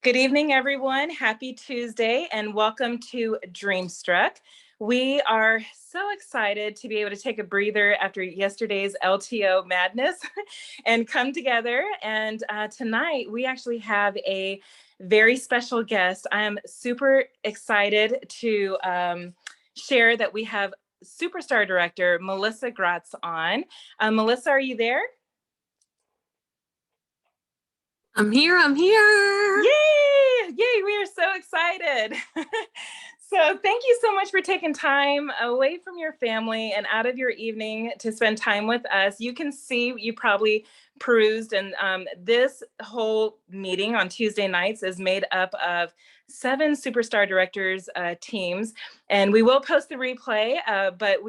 Good evening, everyone. Happy Tuesday and welcome to Dreamstruck. We are so excited to be able to take a breather after yesterday's LTO madness and come together. And tonight we actually have a very special guest. I am super excited to share that we have superstar director Melissa Gratz on. Melissa, are you there? I'm here. Yay! Yay, we are so excited. So thank you so much for taking time away from your family and out of your evening to spend time with us. You can see, you probably perused, and this whole meeting on Tuesday nights is made up of 7 superstar directors teams, and we will post the replay, but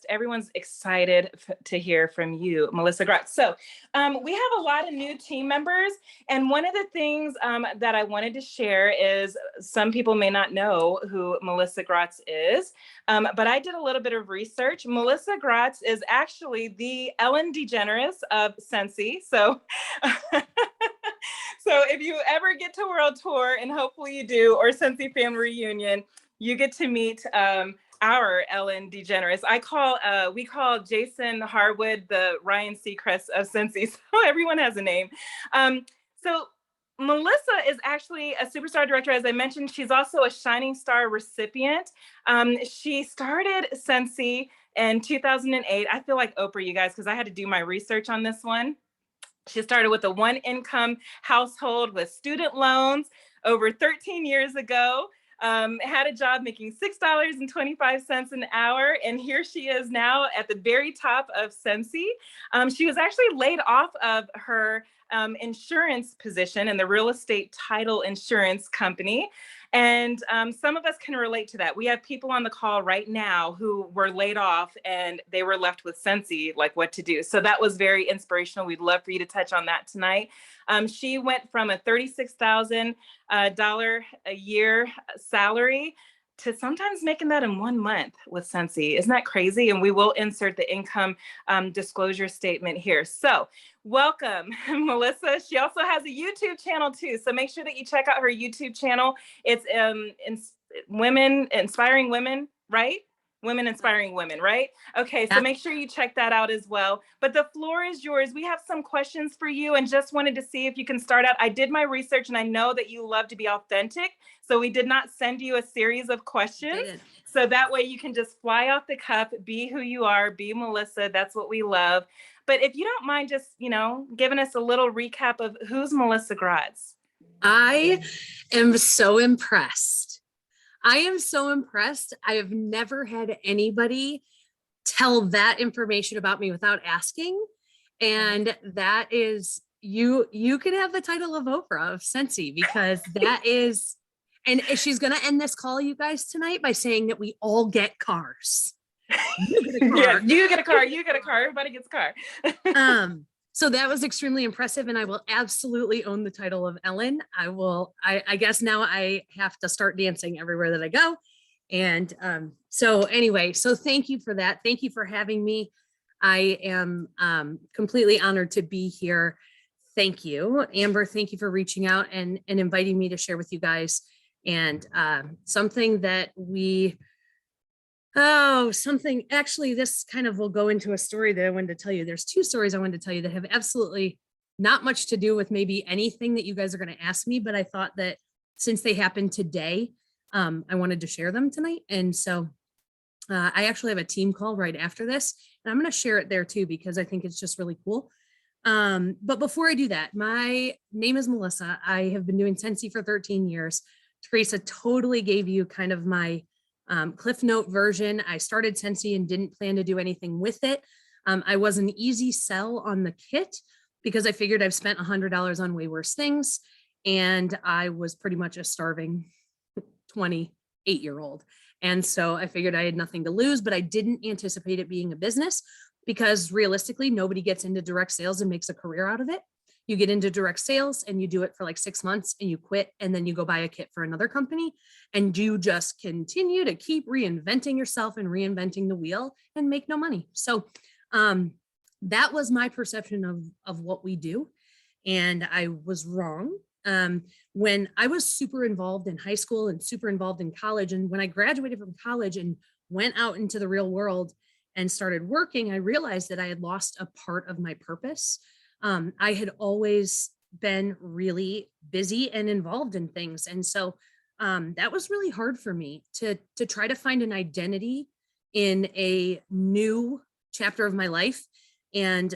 everyone's excited to hear from you, Melissa Gratz. So we have a lot of new team members, and one of the things that I wanted to share is some people may not know who Melissa Gratz is, but I did a little bit of research. Melissa Gratz is actually the Ellen DeGeneres of Scentsy. So, so if you ever get to World Tour, and hopefully you do, or Scentsy Family Reunion, you get to meet our Ellen DeGeneres. We call Jason Harwood the Ryan Seacrest of Scentsy. So everyone has a name. So Melissa is actually a superstar director. As I mentioned, she's also a Shining Star recipient. She started Scentsy in 2008. I feel like Oprah, you guys, because I had to do my research on this one. She started with a one-income household with student loans over 13 years ago. Had a job making $6.25 an hour, and here she is now at the very top of Scentsy. She was actually laid off of her insurance position in the real estate title insurance company. And some of us can relate to that. We have people on the call right now who were laid off and they were left with Scentsy, like what to do. So that was very inspirational. We'd love for you to touch on that tonight. She went from a $36,000 a year salary to sometimes making that in 1 month with Scentsy. Isn't that crazy? And we will insert the income disclosure statement here. So welcome, Melissa. She also has a YouTube channel too. So make sure that you check out her YouTube channel. It's Inspiring Women, right? Women Inspiring Women, right? Okay, so make sure you check that out as well. But the floor is yours. We have some questions for you and just wanted to see if you can start out. I did my research and I know that you love to be authentic. So we did not send you a series of questions. So that way you can just fly off the cuff, be who you are, be Melissa. That's what we love. But if you don't mind just, giving us a little recap of who's Melissa Gratz. I am so impressed. I have never had anybody tell that information about me without asking. And that is, you can have the title of Oprah of Scentsy, because that is, and she's going to end this call, you guys, tonight by saying that we all get cars. You get a car. Yeah, you get a car. You get a car. Everybody gets a car. So that was extremely impressive, and I will absolutely own the title of Ellen. I guess now I have to start dancing everywhere that I go. And so anyway, so thank you for that. Thank you for having me. I am completely honored to be here. Thank you. Amber, thank you for reaching out and inviting me to share with you guys. And something that actually, this kind of will go into a story that I wanted to tell you. There's 2 stories I wanted to tell you that have absolutely not much to do with maybe anything that you guys are going to ask me, but I thought that since they happened today, I wanted to share them tonight. And so I actually have a team call right after this, and I'm going to share it there too, because I think it's just really cool. But before I do that, my name is Melissa. I have been doing Scentsy for 13 years. Teresa totally gave you kind of my Cliff Note version. I started Scentsy and didn't plan to do anything with it. I was an easy sell on the kit because I figured I've spent $100 on way worse things. And I was pretty much a starving 28-year-old. And so I figured I had nothing to lose, but I didn't anticipate it being a business, because realistically, nobody gets into direct sales and makes a career out of it. You get into direct sales and you do it for like 6 months and you quit, and then you go buy a kit for another company, and you just continue to keep reinventing yourself and reinventing the wheel and make no money. So that was my perception of what we do. And I was wrong. When I was super involved in high school and super involved in college, and when I graduated from college and went out into the real world and started working, I realized that I had lost a part of my purpose. I had always been really busy and involved in things. And so that was really hard for me to try to find an identity in a new chapter of my life. And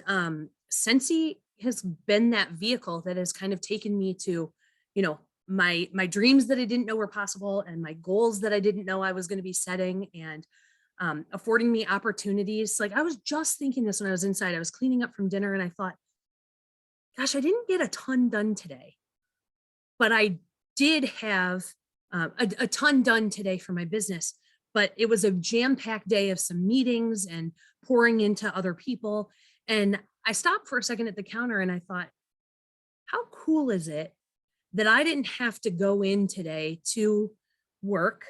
Sensi has been that vehicle that has kind of taken me to, you know, my dreams that I didn't know were possible, and my goals that I didn't know I was going to be setting, and affording me opportunities. Like, I was just thinking this when I was inside. I was cleaning up from dinner and I thought, gosh, I didn't get a ton done today, but I did have a ton done today for my business. But it was a jam-packed day of some meetings and pouring into other people. And I stopped for a second at the counter and I thought, how cool is it that I didn't have to go in today to work,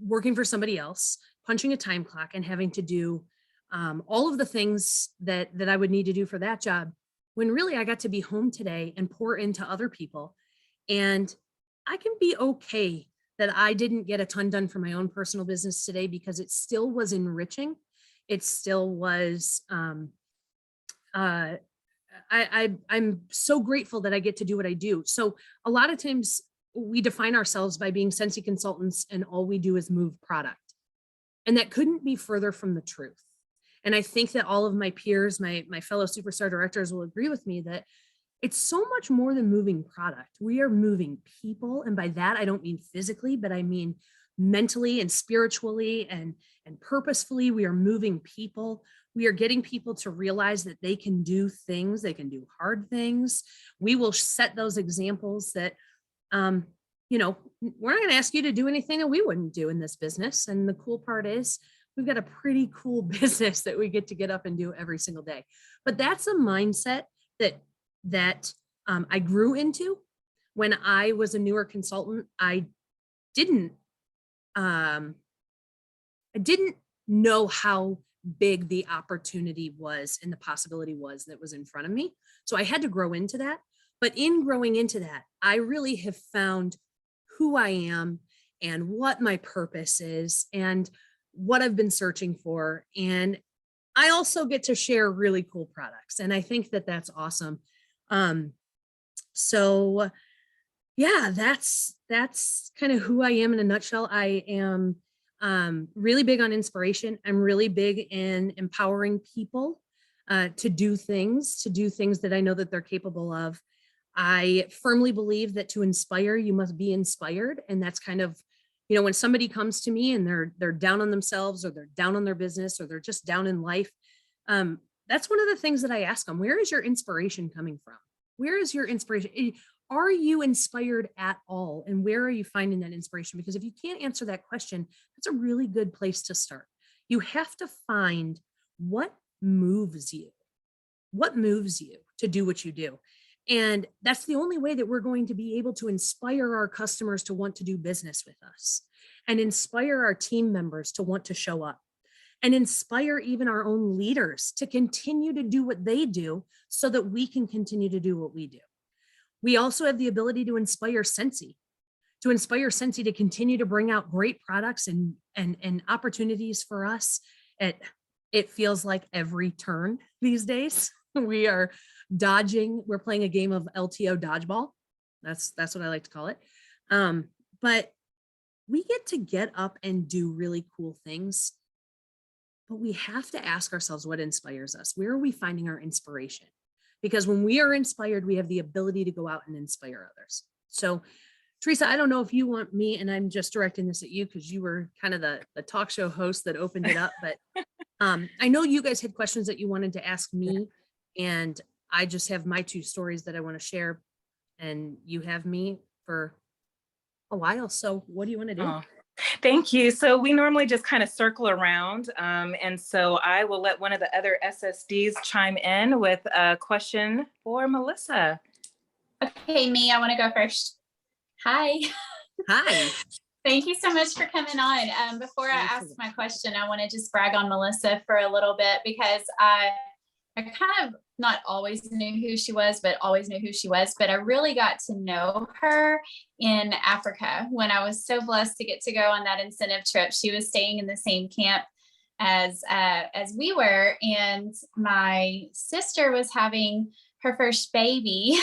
working for somebody else, punching a time clock and having to do all of the things that I would need to do for that job, when really I got to be home today and pour into other people. And I can be okay that I didn't get a ton done for my own personal business today, because it still was enriching. It still was, I'm so grateful that I get to do what I do. So a lot of times we define ourselves by being Sensi consultants and all we do is move product. And that couldn't be further from the truth. And I think that all of my peers, my fellow superstar directors will agree with me that it's so much more than moving product. We are moving people. And by that, I don't mean physically, but I mean mentally and spiritually and purposefully. We are moving people. We are getting people to realize that they can do things, they can do hard things. We will set those examples that, you know, we're not going to ask you to do anything that we wouldn't do in this business. And the cool part is we've got a pretty cool business that we get up and do every single day. But that's a mindset that I grew into when I was a newer consultant. I didn't know how big the opportunity was and the possibility was that was in front of me. So I had to grow into that. But in growing into that, I really have found who I am and what my purpose is and what I've been searching for. And I also get to share really cool products. And I think that that's awesome. So yeah, that's kind of who I am in a nutshell. I am really big on inspiration. I'm really big in empowering people to do things that I know that they're capable of. I firmly believe that to inspire, you must be inspired. And that's kind of, you know, when somebody comes to me and they're down on themselves, or they're down on their business, or they're just down in life, that's one of the things that I ask them. Where is your inspiration coming from? Where is your inspiration? Are you inspired at all? And where are you finding that inspiration? Because if you can't answer that question, that's a really good place to start. You have to find what moves you to do what you do. And that's the only way that we're going to be able to inspire our customers to want to do business with us, and inspire our team members to want to show up, and inspire even our own leaders to continue to do what they do so that we can continue to do what we do. We also have the ability to inspire Sensi to continue to bring out great products and opportunities for us. It feels like every turn these days we are dodging. We're playing a game of LTO dodgeball. That's what I like to call it. But we get up and do really cool things. But we have to ask ourselves what inspires us. Where are we finding our inspiration? Because when we are inspired, we have the ability to go out and inspire others. So, Teresa, I don't know if you want me, and I'm just directing this at you because you were kind of the talk show host that opened it up. But I know you guys had questions that you wanted to ask me, and I just have my two stories that I want to share, and you have me for a while. So what do you want to do? Oh, thank you. So we normally just kind of circle around. And so I will let one of the other SSDs chime in with a question for Melissa. Okay, me, I want to go first. Hi. Hi. Thank you so much for coming on. Before I ask my question, I want to just brag on Melissa for a little bit, because I kind of not always knew who she was, but always knew who she was. But I really got to know her in Africa when I was so blessed to get to go on that incentive trip. She was staying in the same camp as we were, and my sister was having her first baby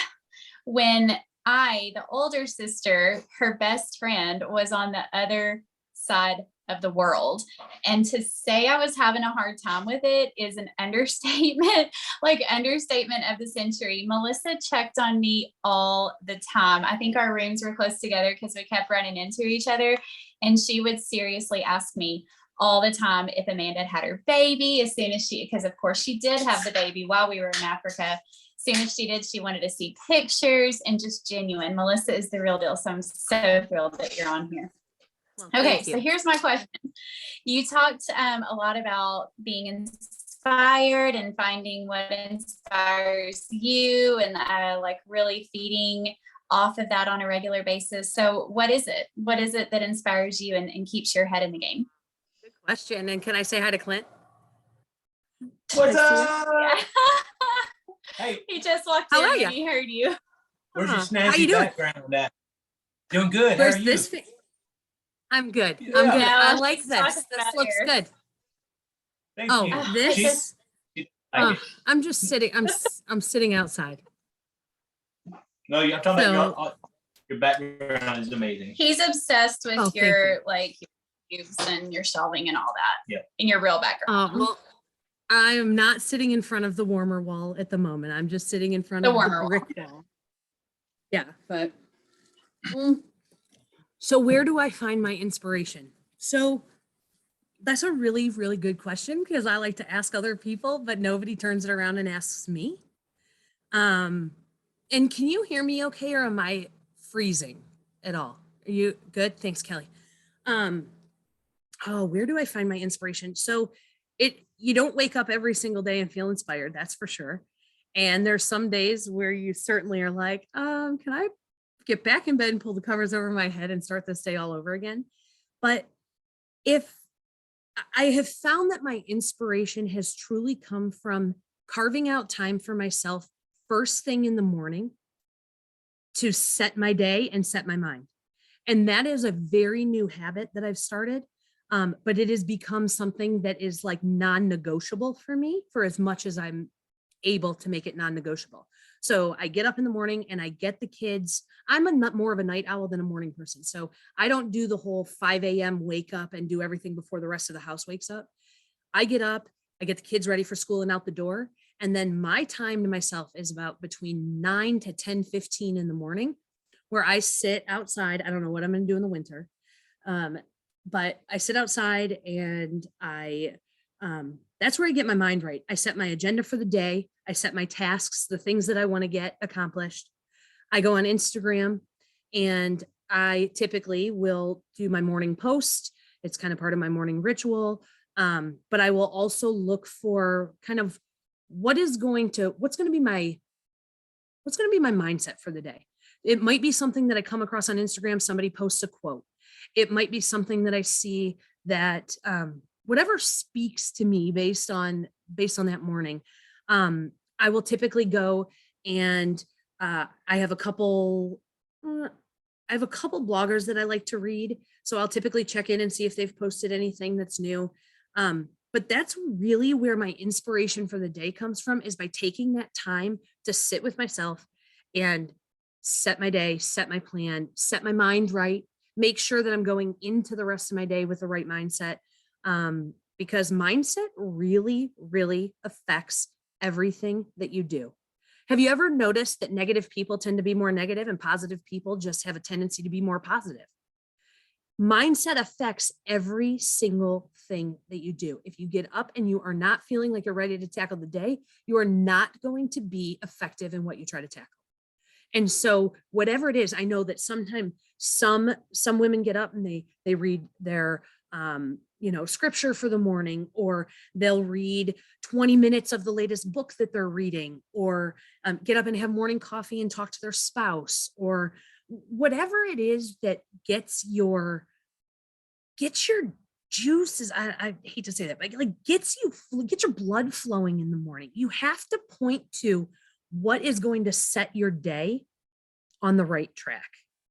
when the older sister, her best friend, was on the other side of the world. And to say I was having a hard time with it is an understatement, like understatement of the century. Melissa checked on me all the time. I think our rooms were close together because we kept running into each other. And she would seriously ask me all the time if Amanda had her baby as soon as because of course she did have the baby while we were in Africa. Soon as she did, she wanted to see pictures and just genuine. Melissa is the real deal. So I'm so thrilled that you're on here. Well, okay, so here's my question. You talked a lot about being inspired and finding what inspires you and like really feeding off of that on a regular basis. So what is it? What is it that inspires you and keeps your head in the game? Good question. And can I say hi to Clint? What's up? Yeah. Hey, He just walked How in are and ya? he heard you. where's your How you snazzy doing? background at? Doing good. Where's How are you? this? I'm good. Yeah. I'm good. No, I she's like this. talking This about looks yours. good. Thank Oh, you. this. I'm just it. sitting. I'm sitting outside. No, I'm talking So- about your background is amazing. He's obsessed with Oh, thank your you. like your cubes and your shelving and all that. Yeah. In your real background. Well, I am not sitting in front of the warmer wall at the moment. I'm just sitting in front The of the warmer wall. brick wall. Yeah, but so where do I find my inspiration? So that's a really, really good question because I like to ask other people, but nobody turns it around and asks me. And can you hear me okay, or am I freezing at all? Are you good? Thanks, Kelly. Where do I find my inspiration? So you don't wake up every single day and feel inspired, that's for sure. And there's some days where you certainly are like, can I get back in bed and pull the covers over my head and start this day all over again? But if I have found that my inspiration has truly come from carving out time for myself first thing in the morning to set my day and set my mind. And that is a very new habit that I've started. But it has become something that is like non-negotiable for me for as much as I'm able to make it non-negotiable. So I get up in the morning and I get the kids. I'm more of a night owl than a morning person. So I don't do the whole 5 a.m. wake up and do everything before the rest of the house wakes up. I get up, I get the kids ready for school and out the door. And then my time to myself is about between 9 to 10:15 in the morning, where I sit outside. I don't know what I'm going to do in the winter. But I sit outside and that's where I get my mind right. I set my agenda for the day. I set my tasks, the things that I want to get accomplished. I go on Instagram and I typically will do my morning post. It's kind of part of my morning ritual. But I will also look for kind of what's going to be my mindset for the day. It might be something that I come across on Instagram. Somebody posts a quote. It might be something that I see that whatever speaks to me based on that morning. I will typically go and I have a couple bloggers that I like to read. So I'll typically check in and see if they've posted anything that's new. But that's really where my inspiration for the day comes from, is by taking that time to sit with myself and set my day, set my plan, set my mind right, make sure that I'm going into the rest of my day with the right mindset. Because mindset really, really affects everything that you do. Have you ever noticed that negative people tend to be more negative and positive people just have a tendency to be more positive? Mindset affects every single thing that you do. If you get up and you are not feeling like you're ready to tackle the day, you are not going to be effective in what you try to tackle. And so whatever it is, I know that sometimes some women get up and they read their scripture for the morning, or they'll read 20 minutes of the latest book that they're reading, or get up and have morning coffee and talk to their spouse, or whatever it is that gets your juices, I hate to say that, but like get your blood flowing in the morning. You have to point to what is going to set your day on the right track.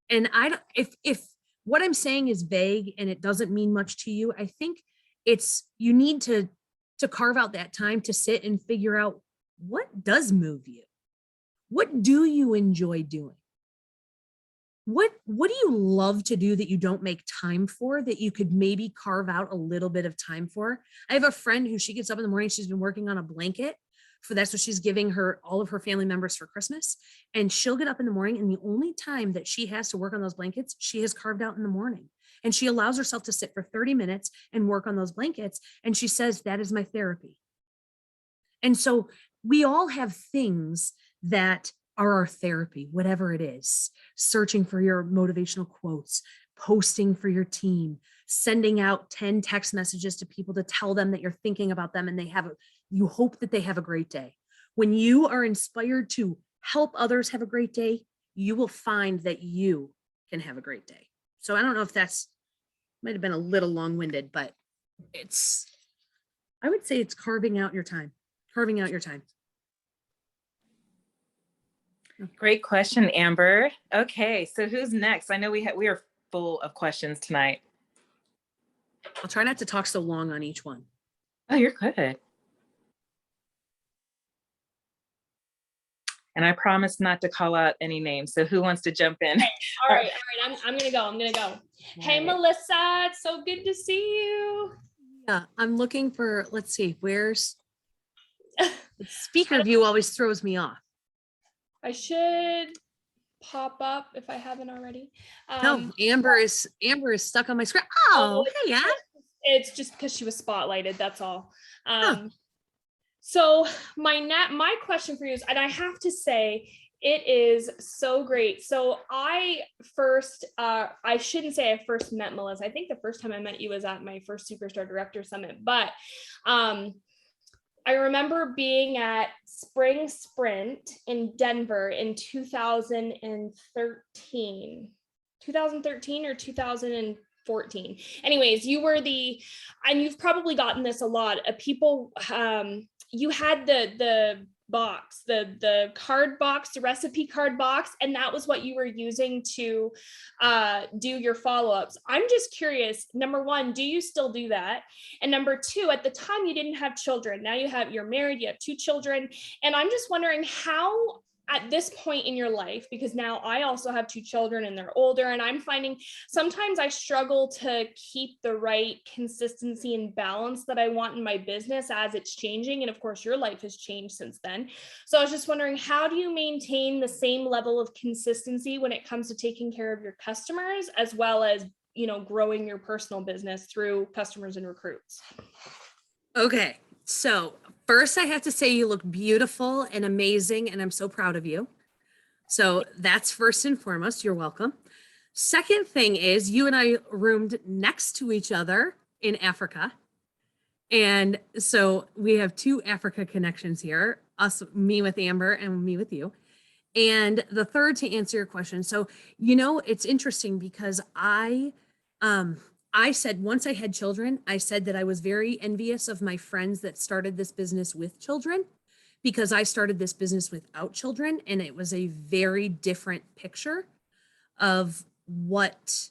And I don't, if what I'm saying is vague and it doesn't mean much to you, I think you need to carve out that time to sit and figure out what does move you. What do you enjoy doing? What do you love to do that you don't make time for, that you could maybe carve out a little bit of time for? I have a friend who, she gets up in the morning, she's been working on a blanket that's what she's giving all of her family members for Christmas. And she'll get up in the morning, and the only time that she has to work on those blankets, she has carved out in the morning. And she allows herself to sit for 30 minutes and work on those blankets. And she says, that is my therapy. And so we all have things that are our therapy, whatever it is. Searching for your motivational quotes, posting for your team, sending out 10 text messages to people to tell them that you're thinking about them and you hope that they have a great day. When you are inspired to help others have a great day, you will find that you can have a great day. So I don't know if might have been a little long-winded, but I would say it's carving out your time. Great question, Amber. Okay, so who's next? I know we are full of questions tonight. I'll try not to talk so long on each one. Oh, you're good. And I promise not to call out any names. So who wants to jump in? All right. I'm gonna go. Hey, Melissa, it's so good to see you. Yeah, I'm looking for, let's see, where's the speaker view always throws me off. I should pop up if I haven't already. No, Amber is stuck on my screen. Oh, hey, yeah. It's just because she was spotlighted, that's all. So my question for you is, and I have to say, it is so great. So I shouldn't say I first met Melissa. I think the first time I met you was at my first Superstar Director Summit, but I remember being at Spring Sprint in Denver in 2013 or 2014. Anyways, you were and you've probably gotten this a lot of people, you had the box, the card box, the recipe card box, and that was what you were using to do your follow-ups. I'm just curious, number one, do you still do that? And number two, at the time you didn't have children. Now you're married, you have 2 children. And I'm just wondering how, at this point in your life, because now I also have 2 children and they're older, and I'm finding sometimes I struggle to keep the right consistency and balance that I want in my business as it's changing. And of course, your life has changed since then. So I was just wondering, how do you maintain the same level of consistency when it comes to taking care of your customers, as well as, growing your personal business through customers and recruits? Okay. So first I have to say you look beautiful and amazing, and I'm so proud of you. So that's first and foremost. You're welcome. Second thing is, you and I roomed next to each other in Africa. And so we have 2 Africa connections here, me with Amber and me with you. And the third, to answer your question. So, it's interesting because I said, once I had children, I said that I was very envious of my friends that started this business with children, because I started this business without children, and it was a very different picture of what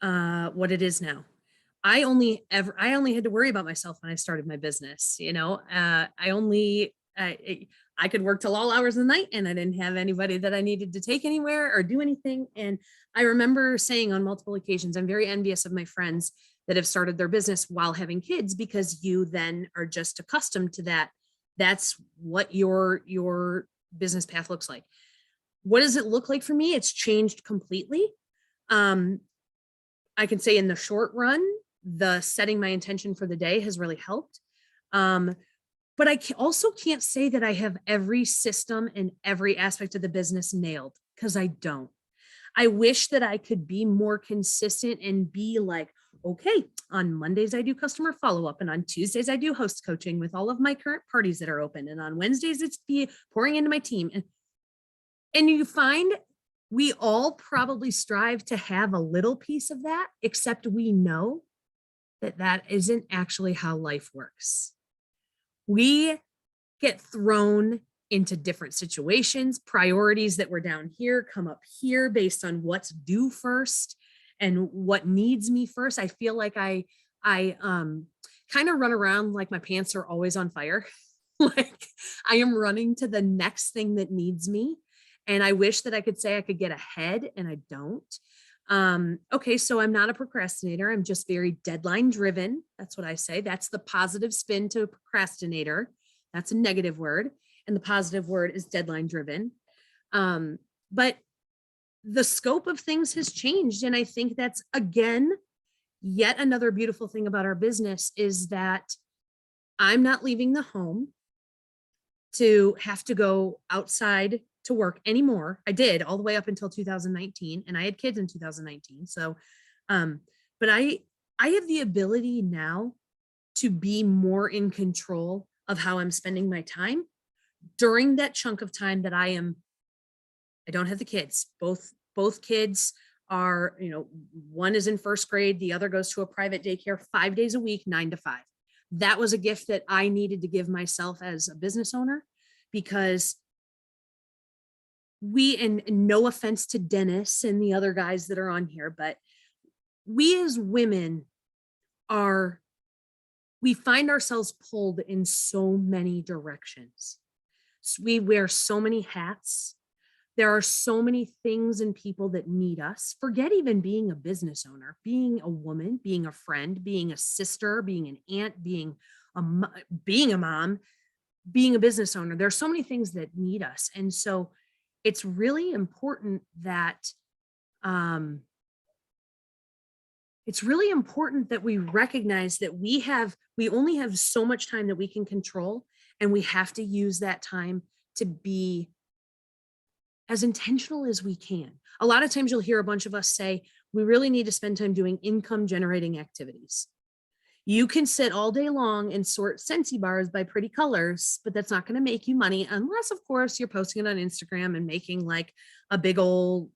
it is now. I only had to worry about myself when I started my business. I could work till all hours of the night, and I didn't have anybody that I needed to take anywhere or do anything. And I remember saying on multiple occasions, I'm very envious of my friends that have started their business while having kids, because you then are just accustomed to that. That's what your business path looks like. What does it look like for me? It's changed completely. I can say in the short run, the setting my intention for the day has really helped. But I also can't say that I have every system and every aspect of the business nailed, because I don't. I wish that I could be more consistent and be like, okay, on Mondays I do customer follow-up, and on Tuesdays I do host coaching with all of my current parties that are open, and on Wednesdays it's pouring into my team. And you find we all probably strive to have a little piece of that, except we know that that isn't actually how life works. We get thrown into different situations, priorities that were down here come up here based on what's due first and what needs me first. I feel like I kind of run around like my pants are always on fire. Like I am running to the next thing that needs me. And I wish that I could say I could get ahead, and I don't. Okay, so I'm not a procrastinator. I'm just very deadline driven. That's what I say. That's the positive spin to a procrastinator. That's a negative word. And the positive word is deadline driven. But the scope of things has changed. And I think that's, again, yet another beautiful thing about our business is that I'm not leaving the home to have to go outside to work anymore. I did all the way up until 2019, and I had kids in 2019. So, but I have the ability now to be more in control of how I'm spending my time during that chunk of time that I don't have the kids. Both kids are, one is in first grade, the other goes to a private daycare 5 days a week, 9 to 5. That was a gift that I needed to give myself as a business owner, because and no offense to Dennis and the other guys that are on here, but we as women we find ourselves pulled in so many directions. So we wear so many hats. There are so many things and people that need us. Forget even being a business owner, being a woman, being a friend, being a sister, being an aunt, being a mom, being a business owner. There are so many things that need us. And so it's really important that we recognize that we only have so much time that we can control, and we have to use that time to be as intentional as we can. A lot of times you'll hear a bunch of us say, we really need to spend time doing income generating activities. You can sit all day long and sort Scentsy bars by pretty colors, but that's not going to make you money unless, of course, you're posting it on Instagram and making like a big old,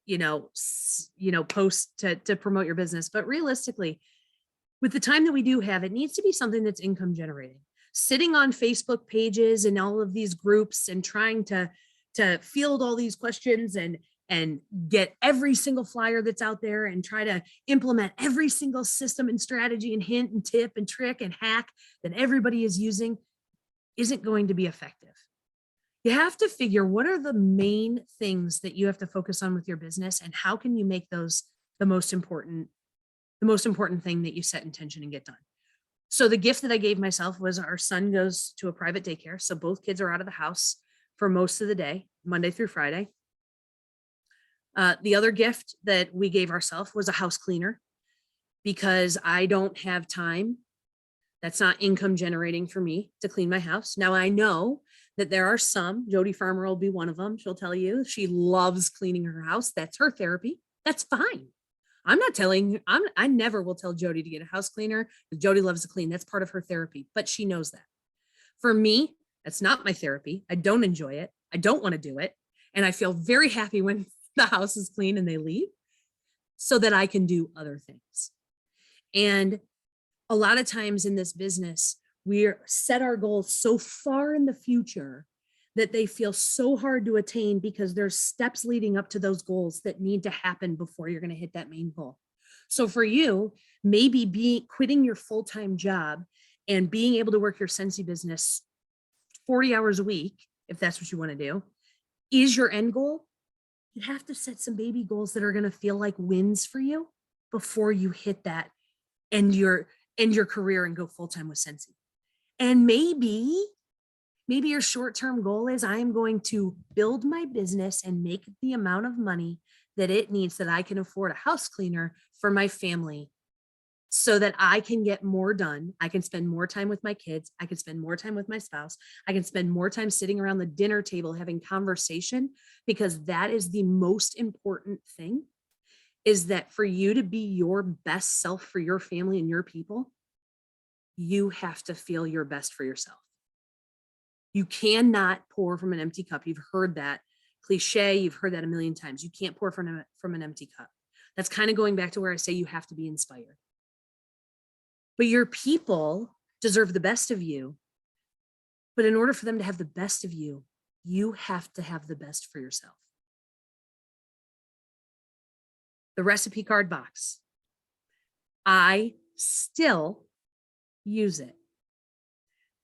post to promote your business. But realistically, with the time that we do have, it needs to be something that's income generating. Sitting on Facebook pages and all of these groups and trying to field all these questions and get every single flyer that's out there and try to implement every single system and strategy and hint and tip and trick and hack that everybody is using isn't going to be effective. You have to figure, what are the main things that you have to focus on with your business, and how can you make those the most important thing that you set intention and get done. So the gift that I gave myself was, our son goes to a private daycare. So both kids are out of the house for most of the day, Monday through Friday. The other gift that we gave ourselves was a house cleaner, because I don't have time. That's not income generating for me to clean my house. Now I know that there are some, Jody Farmer will be one of them. She'll tell you she loves cleaning her house. That's her therapy. That's fine. I'm not telling, I never will tell Jody to get a house cleaner. Jody loves to clean. That's part of her therapy, but she knows that. For me, that's not my therapy. I don't enjoy it. I don't want to do it. And I feel very happy when the house is clean and they leave, so that I can do other things. And a lot of times in this business, we set our goals so far in the future that they feel so hard to attain, because there's steps leading up to those goals that need to happen before you're going to hit that main goal. So for you, maybe quitting your full-time job and being able to work your Scentsy business 40 hours a week, if that's what you want to do, is your end goal. You have to set some baby goals that are going to feel like wins for you before you hit that end your career and go full-time with Scentsy. And maybe your short-term goal is, I am going to build my business and make the amount of money that it needs, that I can afford a house cleaner for my family, so that I can get more done. I can spend more time with my kids. I can spend more time with my spouse. I can spend more time sitting around the dinner table having conversation, because that is the most important thing, is that for you to be your best self for your family and your people, you have to feel your best for yourself. You cannot pour from an empty cup. You've heard that cliche. You've heard that a million times. You can't pour from an empty cup. That's kind of going back to where I say you have to be inspired. But your people deserve the best of you. But in order for them to have the best of you, you have to have the best for yourself. The recipe card box. I still use it.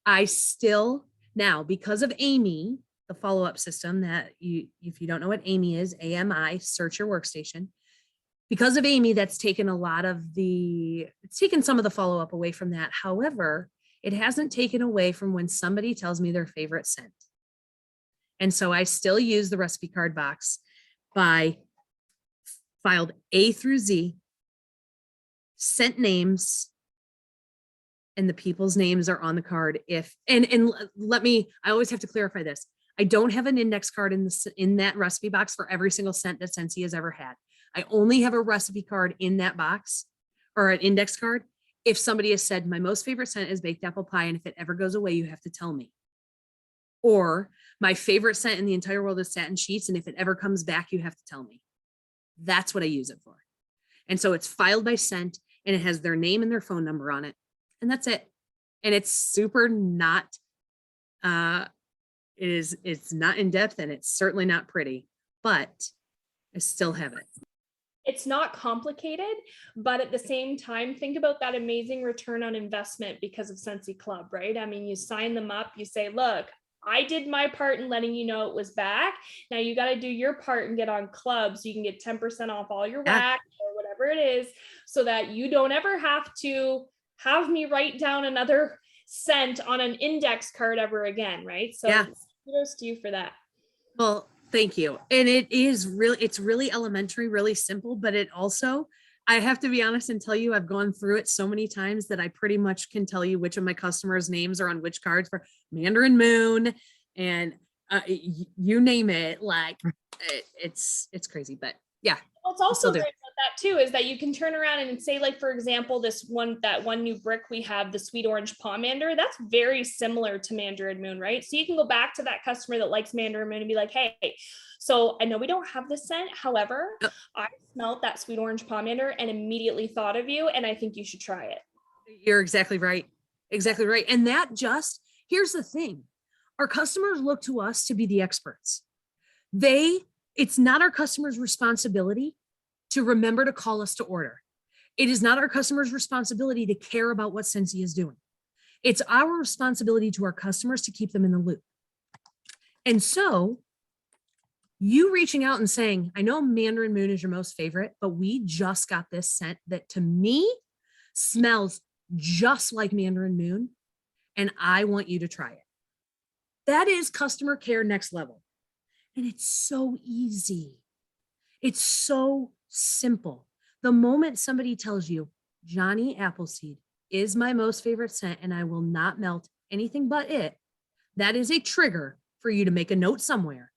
I still, now, because of Amy, the follow-up system that if you don't know what Amy is, AMI, search your workstation. Because of Amy, that's taken it's taken some of the follow-up away from that. However, it hasn't taken away from when somebody tells me their favorite scent. And so I still use the recipe card box by filed A through Z, scent names, and the people's names are on the card. I always have to clarify this. I don't have an index card in that recipe box for every single scent that Scentsy has ever had. I only have a recipe card in that box, or an index card, if somebody has said, my most favorite scent is baked apple pie, and if it ever goes away, you have to tell me. Or my favorite scent in the entire world is satin sheets, and if it ever comes back, you have to tell me. That's what I use it for. And so it's filed by scent, and it has their name and their phone number on it. And that's it. And it's super not, it's not in depth, and it's certainly not pretty, but I still have it. It's not complicated, but at the same time, think about that amazing return on investment because of Scentsy Club, right? I mean, you sign them up, you say, look, I did my part in letting you know it was back. Now you got to do your part and get on Club so you can get 10% off all your wax or whatever it is, so that you don't ever have to have me write down another scent on an index card ever again, right? So kudos to you for that. Well, thank you. And it's really elementary, really simple, but it also, I have to be honest and tell you, I've gone through it so many times that I pretty much can tell you which of my customers' names are on which cards for Mandarin Moon and you name it. Like it's crazy, but yeah. What's also great about that too is that you can turn around and say, like, for example, that one new brick we have, the sweet orange pomander, that's very similar to Mandarin Moon, right? So you can go back to that customer that likes Mandarin Moon and be like, hey, so I know we don't have this scent. However, I smelled that sweet orange pomander and immediately thought of you, and I think you should try it. You're exactly right. Exactly right. And here's the thing. Our customers look to us to be the experts. It's not our customers' responsibility to remember to call us to order. It is not our customers' responsibility to care about what Scentsy is doing. It's our responsibility to our customers to keep them in the loop. And so you reaching out and saying, I know Mandarin Moon is your most favorite, but we just got this scent that to me smells just like Mandarin Moon, and I want you to try it. That is customer care next level. And it's so easy. It's so simple. The moment somebody tells you, Johnny Appleseed is my most favorite scent and I will not melt anything but it, that is a trigger for you to make a note somewhere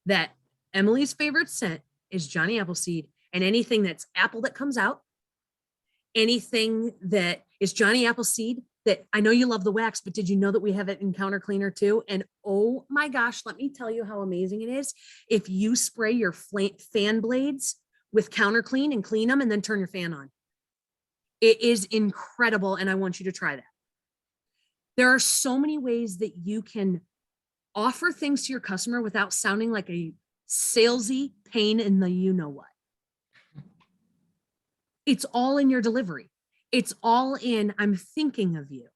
that Emily's favorite scent is Johnny Appleseed, and anything that's apple that comes out, anything that is Johnny Appleseed, that I know you love the wax, but did you know that we have it in counter cleaner too? And oh my gosh, let me tell you how amazing it is. If you spray your fan blades with counter clean and clean them and then turn your fan on, it is incredible. And I want you to try that. There are so many ways that you can offer things to your customer without sounding like a salesy pain in the you know what. It's all in your delivery. It's all in, I'm thinking of you.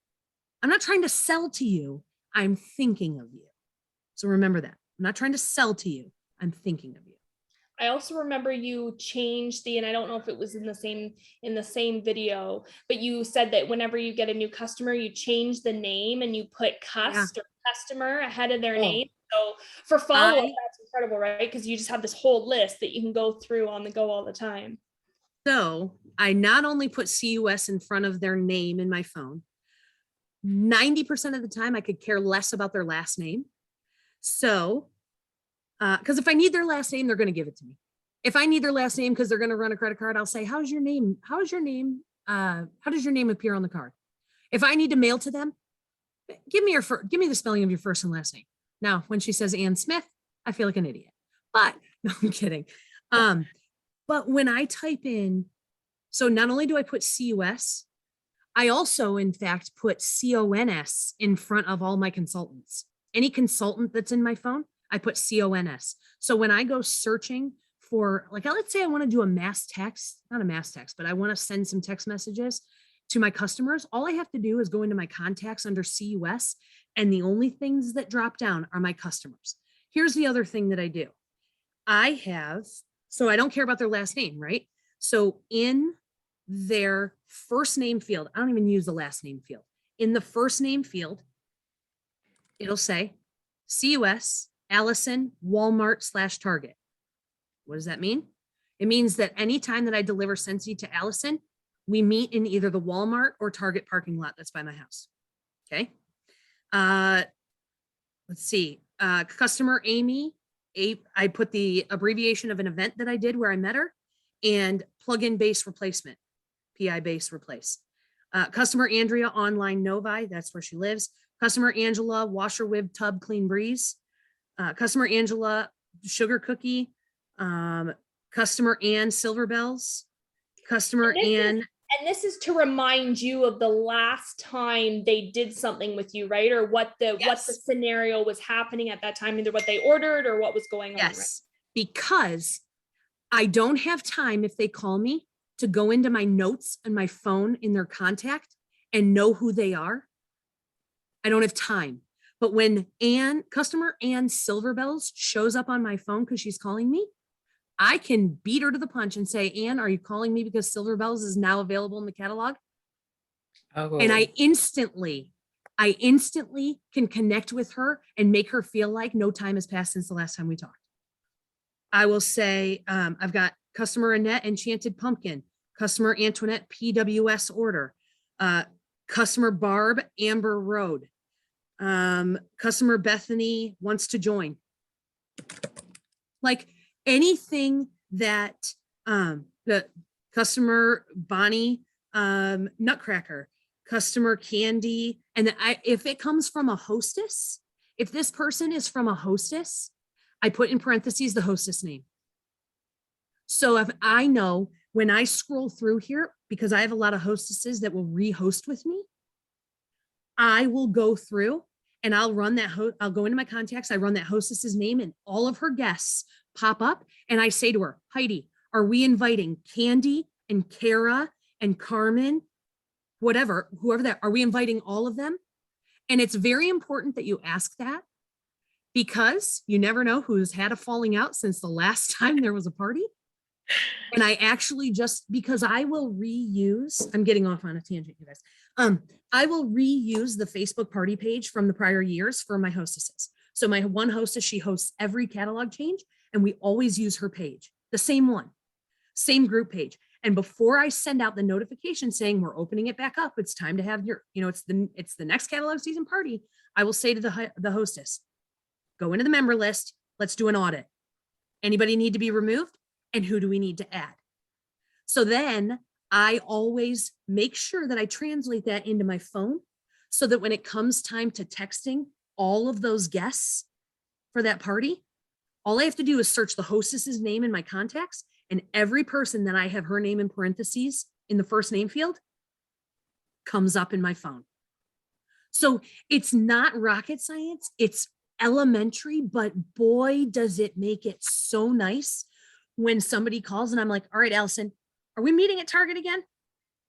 I'm not trying to sell to you. I'm thinking of you. So remember that. I'm not trying to sell to you. I'm thinking of you. I also remember you changed and I don't know if it was in the same video, but you said that whenever you get a new customer, you change the name and you put or customer ahead of their name. So for follow-up, that's incredible, right? Because you just have this whole list that you can go through on the go all the time. So I not only put CUS in front of their name in my phone, 90% of the time I could care less about their last name. So, because if I need their last name, they're going to give it to me. If I need their last name because they're going to run a credit card, I'll say, how's your name? How does your name appear on the card? If I need to mail to them, give me the spelling of your first and last name. Now, when she says Ann Smith, I feel like an idiot, but no, I'm kidding. But when I type in, so not only do I put CUS, I also, in fact, put CONS in front of all my consultants. Any consultant that's in my phone, I put CONS. So when I go searching for, like, let's say I want to do a mass text, not a mass text, but I want to send some text messages to my customers, all I have to do is go into my contacts under CUS, and the only things that drop down are my customers. Here's the other thing that I do. So I don't care about their last name, right? So in their first name field, I don't even use the last name field. In the first name field, it'll say CUS, Allison, Walmart/Target. What does that mean? It means that anytime that I deliver Scentsy to Allison, we meet in either the Walmart or Target parking lot that's by my house. Okay. Let's see. Customer Amy, I put the abbreviation of an event that I did where I met her, and plug-in base replacement, PI base replace. Customer Andrea, online Novi, that's where she lives. Customer Angela, washer wib tub clean breeze. Customer Angela, sugar cookie. Customer Ann, silver bells. Customer Ann. And this is to remind you of the last time they did something with you, right? Or what the scenario was happening at that time, either what they ordered or what was going on. Yes, right? Because I don't have time, if they call me, to go into my notes and my phone in their contact and know who they are. I don't have time. But when customer Ann Silverbells shows up on my phone because she's calling me, I can beat her to the punch and say, Ann, are you calling me because Silverbells is now available in the catalog? Oh. And I instantly can connect with her and make her feel like no time has passed since the last time we talked. I will say, I've got customer Annette, Enchanted Pumpkin, customer Antoinette, PWS order, customer Barb, Amber Road, customer Bethany wants to join. Like anything that the customer Bonnie, Nutcracker, customer Candy, and if it comes from a hostess, if this person is from a hostess, I put in parentheses the hostess name. So if I know when I scroll through here, because I have a lot of hostesses that will re-host with me, I will go through and I'll run that, I'll go into my contacts, I run that hostess's name, and all of her guests pop up, and I say to her, Heidi, are we inviting Candy and Kara and Carmen, whatever, whoever that, are we inviting all of them? And it's very important that you ask that, because you never know who's had a falling out since the last time there was a party. And I actually because I will reuse, I'm getting off on a tangent, you guys. I will reuse the Facebook party page from the prior years for my hostesses. So my one hostess, she hosts every catalog change, and we always use her page, the same one, same group page. And before I send out the notification saying we're opening it back up, it's time to have your, it's the next catalog season party, I will say to the hostess, go into the member list, let's do an audit. Anybody need to be removed? And who do we need to add? So then I always make sure that I translate that into my phone so that when it comes time to texting all of those guests for that party, all I have to do is search the hostess's name in my contacts, and every person that I have her name in parentheses in the first name field comes up in my phone. So it's not rocket science, it's elementary, but boy, does it make it so nice when somebody calls and I'm like, all right, Allison, are we meeting at Target again?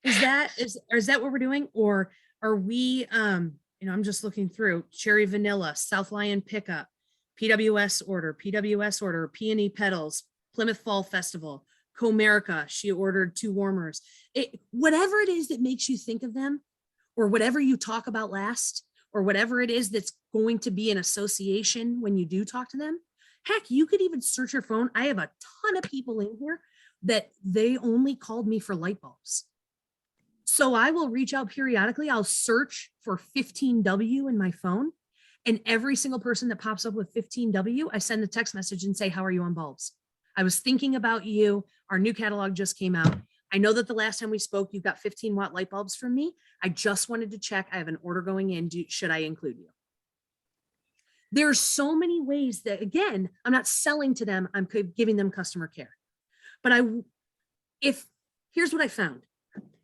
Is that what we're doing? Or are we, I'm just looking through Cherry Vanilla, South Lion Pickup, PWS order, Peony Petals, Plymouth Fall Festival, Comerica, she ordered 2 warmers. Whatever it is that makes you think of them, or whatever you talk about last, or whatever it is that's going to be an association when you do talk to them. Heck, you could even search your phone. I have a ton of people in here that they only called me for light bulbs. So I will reach out periodically. I'll search for 15W in my phone, and every single person that pops up with 15W, I send a text message and say, how are you on bulbs? I was thinking about you. Our new catalog just came out. I know that the last time we spoke, you got 15-watt light bulbs from me. I just wanted to check. I have an order going in. Should I include you? There's so many ways that, again, I'm not selling to them. I'm giving them customer care. But here's what I found.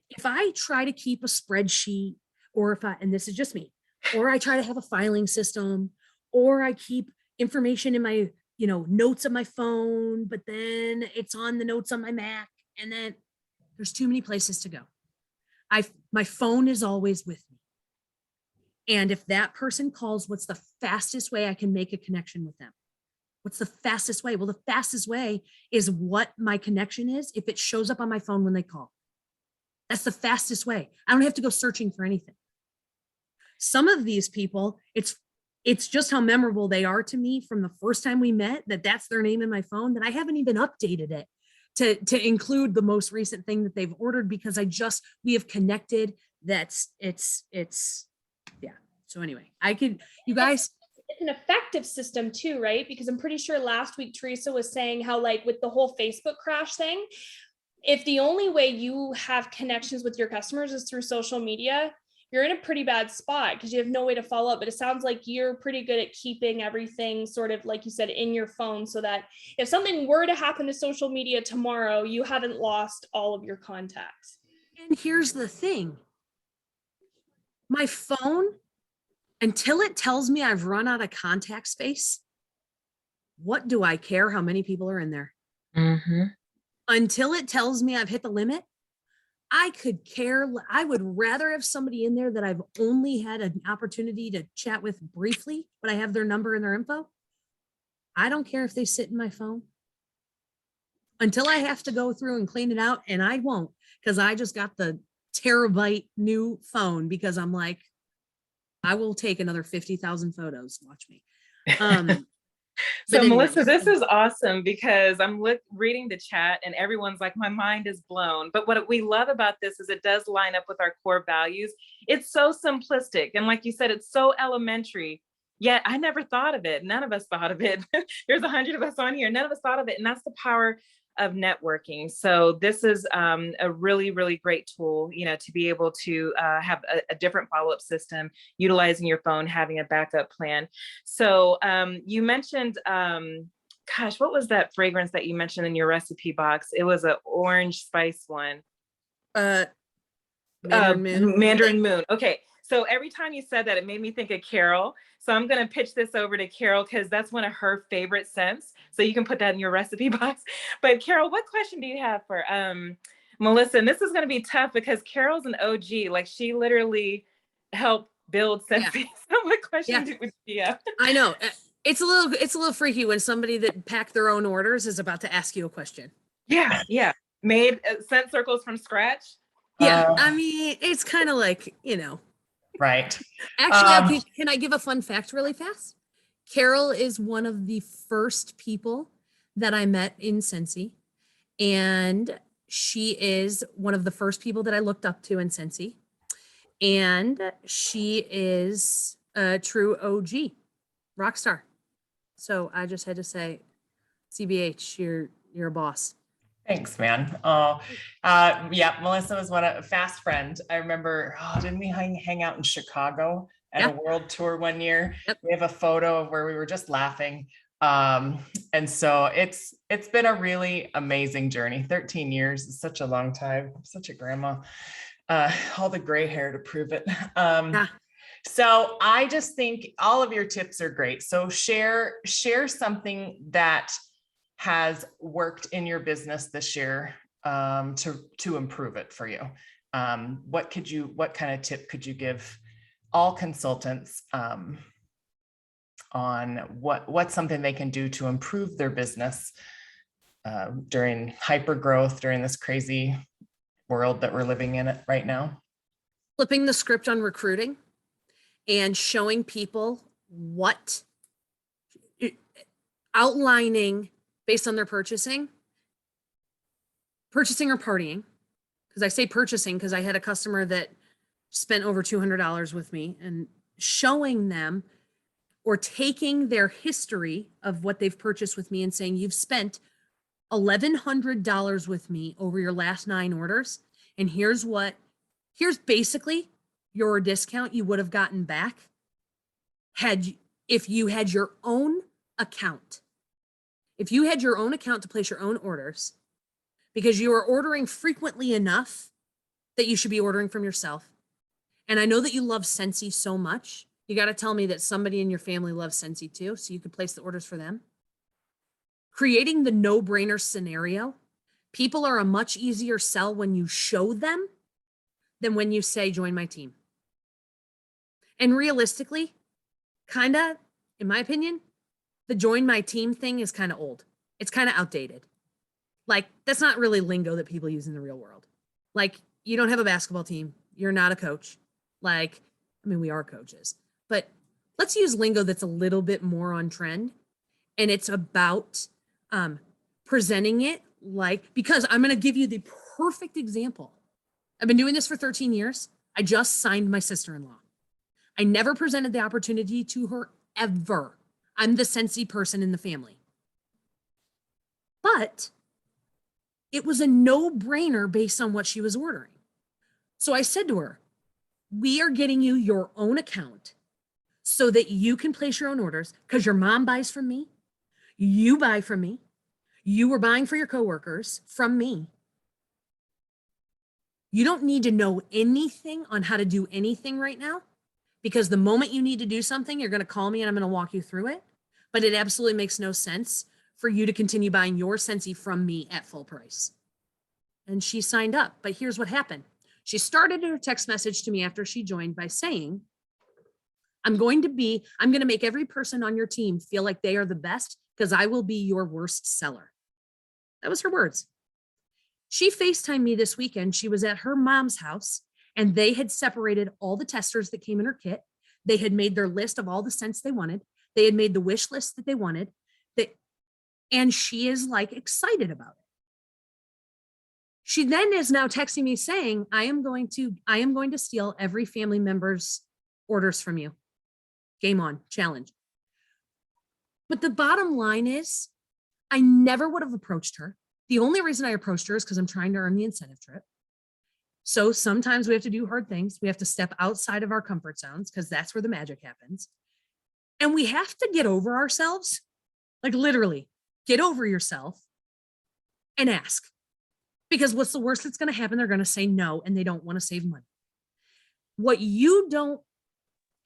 if I try to keep a spreadsheet, or and this is just me, or I try to have a filing system, or I keep information in my, notes on my phone, but then it's on the notes on my Mac, and then there's too many places to go. My phone is always with me. And if that person calls, what's the fastest way I can make a connection with them? What's the fastest way? Well, the fastest way is what my connection is if it shows up on my phone when they call. That's the fastest way. I don't have to go searching for anything. Some of these people, it's just how memorable they are to me from the first time we met, that's their name in my phone, that I haven't even updated it to include the most recent thing that they've ordered, because we have connected. Yeah. So anyway, you guys. It's an effective system too, right? Because I'm pretty sure last week Teresa was saying how, like, with the whole Facebook crash thing, if the only way you have connections with your customers is through social media, you're in a pretty bad spot because you have no way to follow up. But it sounds like you're pretty good at keeping everything sort of, like you said, in your phone, so that if something were to happen to social media tomorrow, you haven't lost all of your contacts. And here's the thing. My phone, until it tells me I've run out of contact space, what do I care how many people are in there? Mm-hmm. Until it tells me I've hit the limit, I could care. I would rather have somebody in there that I've only had an opportunity to chat with briefly, but I have their number and their info. I don't care if they sit in my phone until I have to go through and clean it out. And I won't, because I just got the terabyte new phone, because I'm like, I will take another 50,000 photos. Watch me. So But Melissa, anyways. this is awesome, because I'm reading the chat and everyone's like, my mind is blown. But what we love about this is it does line up with our core values. It's so simplistic. And like you said, it's so elementary, yet I never thought of it. None of us thought of it. There's 100 of us on here. None of us thought of it. And that's the power of networking. So this is a really, really great tool, to be able to have a different follow-up system, utilizing your phone, having a backup plan. So you mentioned, gosh, what was that fragrance that you mentioned in your recipe box? It was an orange spice one. Mandarin Moon. Okay. So every time you said that, it made me think of Carol. So I'm going to pitch this over to Carol, because that's one of her favorite scents. So you can put that in your recipe box. But Carol, what question do you have for Melissa? And this is going to be tough, because Carol's an OG. Like, she literally helped build Scentsy. Yeah. So what question would you have? I know. It's a little freaky when somebody that packed their own orders is about to ask you a question. Yeah. Yeah. Made scent circles from scratch. Yeah. I mean, it's kind of like, Right. Actually, okay, can I give a fun fact really fast? Carol is one of the first people that I met in Scentsy, and she is one of the first people that I looked up to in Scentsy, and she is a true OG rock star. So I just had to say, CBH, you're a boss. Thanks, man. Oh, yeah. Melissa was a fast friend. I remember, didn't we hang out in Chicago at a world tour one year? Yep. We have a photo of where we were just laughing. And so it's been a really amazing journey. 13 years is such a long time. I'm such a grandma. All the gray hair to prove it. So I just think all of your tips are great. So share something that has worked in your business this year to improve it for you. What kind of tip could you give all consultants on what's something they can do to improve their business during hyper growth, during this crazy world that we're living in right now? Flipping the script on recruiting and showing people outlining based on their purchasing or partying. Because I say purchasing because I had a customer that spent over $200 with me, and showing them or taking their history of what they've purchased with me and saying, you've spent $1,100 with me over your last 9 orders. And here's basically your discount you would have gotten back if you had your own account. If you had your own account to place your own orders, because you are ordering frequently enough that you should be ordering from yourself. And I know that you love Scentsy so much. You got to tell me that somebody in your family loves Scentsy too, so you could place the orders for them. Creating the no-brainer scenario. People are a much easier sell when you show them than when you say, join my team. And realistically, kind of, in my opinion, the join my team thing is kind of old. It's kind of outdated. Like, that's not really lingo that people use in the real world. Like, you don't have a basketball team. You're not a coach. Like, I mean, we are coaches, but let's use lingo that's a little bit more on trend. And it's about presenting it like, because I'm going to give you the perfect example. I've been doing this for 13 years. I just signed my sister-in-law. I never presented the opportunity to her ever. I'm the Scentsy person in the family. But it was a no-brainer based on what she was ordering. So I said to her, we are getting you your own account so that you can place your own orders, because your mom buys from me, you buy from me, you were buying for your coworkers from me. You don't need to know anything on how to do anything right now, because the moment you need to do something, you're going to call me and I'm going to walk you through it. But it absolutely makes no sense for you to continue buying your Scentsy from me at full price. And she signed up. But here's what happened. She started her text message to me after she joined by saying, I'm going to make every person on your team feel like they are the best because I will be your worst seller. That was her words. She FaceTimed me this weekend. She was at her mom's house and they had separated all the testers that came in her kit. They had made their list of all the scents they wanted. They had made the wish list that they wanted. And she is like excited about it. She then is now texting me saying, I am going to steal every family member's orders from you. Game on, challenge. But the bottom line is, I never would have approached her. The only reason I approached her is because I'm trying to earn the incentive trip. So sometimes we have to do hard things. We have to step outside of our comfort zones because that's where the magic happens. And we have to get over ourselves, like literally get over yourself and ask. Because what's the worst that's going to happen? They're going to say no, and they don't want to save money. What you don't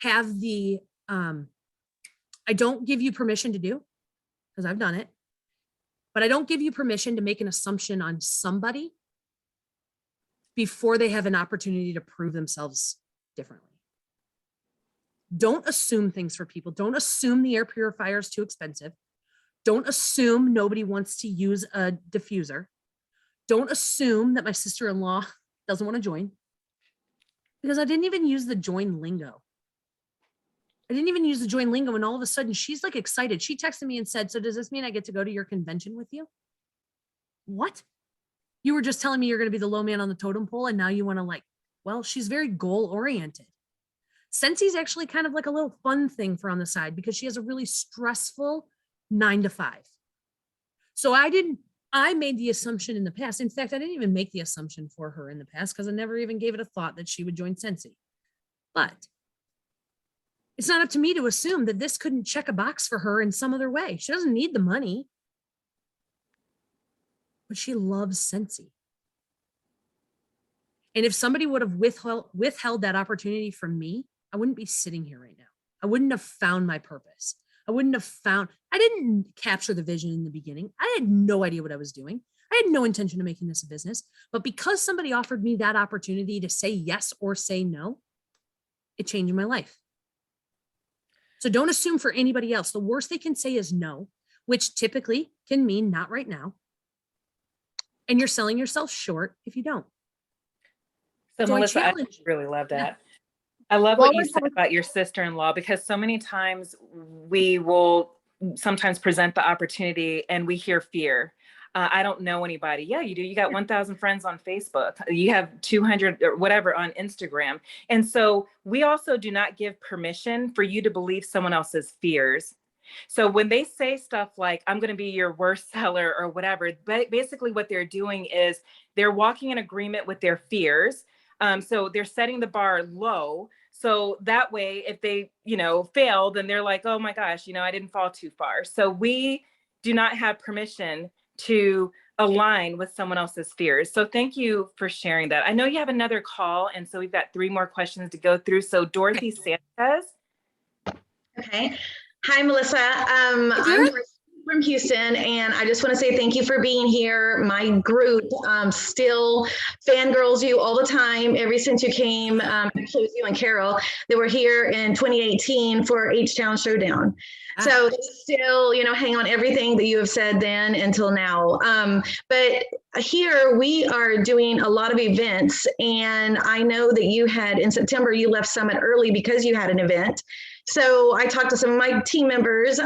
have the, I don't give you permission to do, because I've done it, but I don't give you permission to make an assumption on somebody before they have an opportunity to prove themselves differently. Don't assume things for people. Don't assume the air purifier is too expensive. Don't assume nobody wants to use a diffuser. Don't assume that my sister-in-law doesn't want to join, because I didn't even use the join lingo. And all of a sudden she's like excited. She texted me and said, so does this mean I get to go to your convention with you? What? You were just telling me you're going to be the low man on the totem pole, and now you want to well, she's very goal oriented. Scentsy's actually kind of like a little fun thing for on the side because she has a really stressful 9 to 5. So I made the assumption in the past. In fact, I didn't even make the assumption for her in the past because I never even gave it a thought that she would join Scentsy. But it's not up to me to assume that this couldn't check a box for her in some other way. She doesn't need the money, but she loves Scentsy. And if somebody would have withheld that opportunity from me, I wouldn't be sitting here right now. I wouldn't have found my purpose. I didn't capture the vision in the beginning. I had no idea what I was doing. I had no intention of making this a business, but because somebody offered me that opportunity to say yes or say no, it changed my life. So don't assume for anybody else. The worst they can say is no, which typically can mean not right now. And you're selling yourself short if you don't. So Melissa, I really love that. I love what you said about your sister-in-law, because so many times we will sometimes present the opportunity and we hear fear. I don't know anybody. Yeah, you do. You got 1,000 friends on Facebook. You have 200 or whatever on Instagram. And so we also do not give permission for you to believe someone else's fears. So when they say stuff like, I'm going to be your worst seller or whatever, basically what they're doing is they're walking in agreement with their fears. So they're setting the bar low. So that way, if they, fail, then they're like, oh my gosh, I didn't fall too far. So we do not have permission to align with someone else's fears. So thank you for sharing that. I know you have another call, and so we've got 3 more questions to go through. So Dorothy Sanchez. Okay. Hi, Melissa. I'm Dorothy from Houston, and I just want to say thank you for being here. My group still fangirls you all the time. Ever since you came, actually it was you and Carol, they were here in 2018 for H-Town Showdown. So still, hang on everything that you have said then until now. But here we are doing a lot of events, and I know that you had in September, you left Summit early because you had an event. So I talked to some of my team members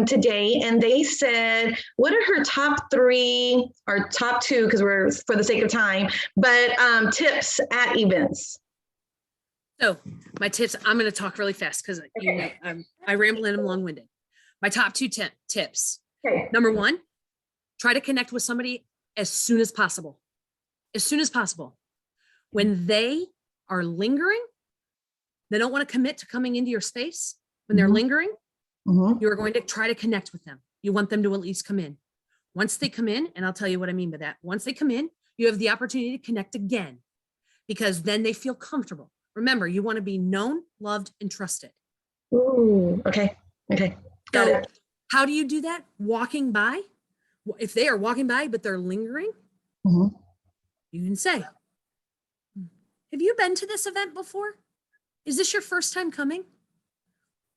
today, and they said, what are her top 3 or top 2, because we're for the sake of time, but tips at events? So my tips, I'm going to talk really fast because I ramble and I'm long-winded. My top 2 tips. Okay. Number 1, try to connect with somebody as soon as possible. As soon as possible. When they are lingering, they don't want to commit to coming into your space. When they're lingering, you are going to try to connect with them. You want them to at least come in. Once they come in, and I'll tell you what I mean by that. Once they come in, you have the opportunity to connect again, because then they feel comfortable. Remember, you want to be known, loved, and trusted. Ooh, okay. Okay. Got So it. how do you do that? Walking by. If they are walking by, but they're lingering, Mhm. you can say, have you been to this event before? Is this your first time coming?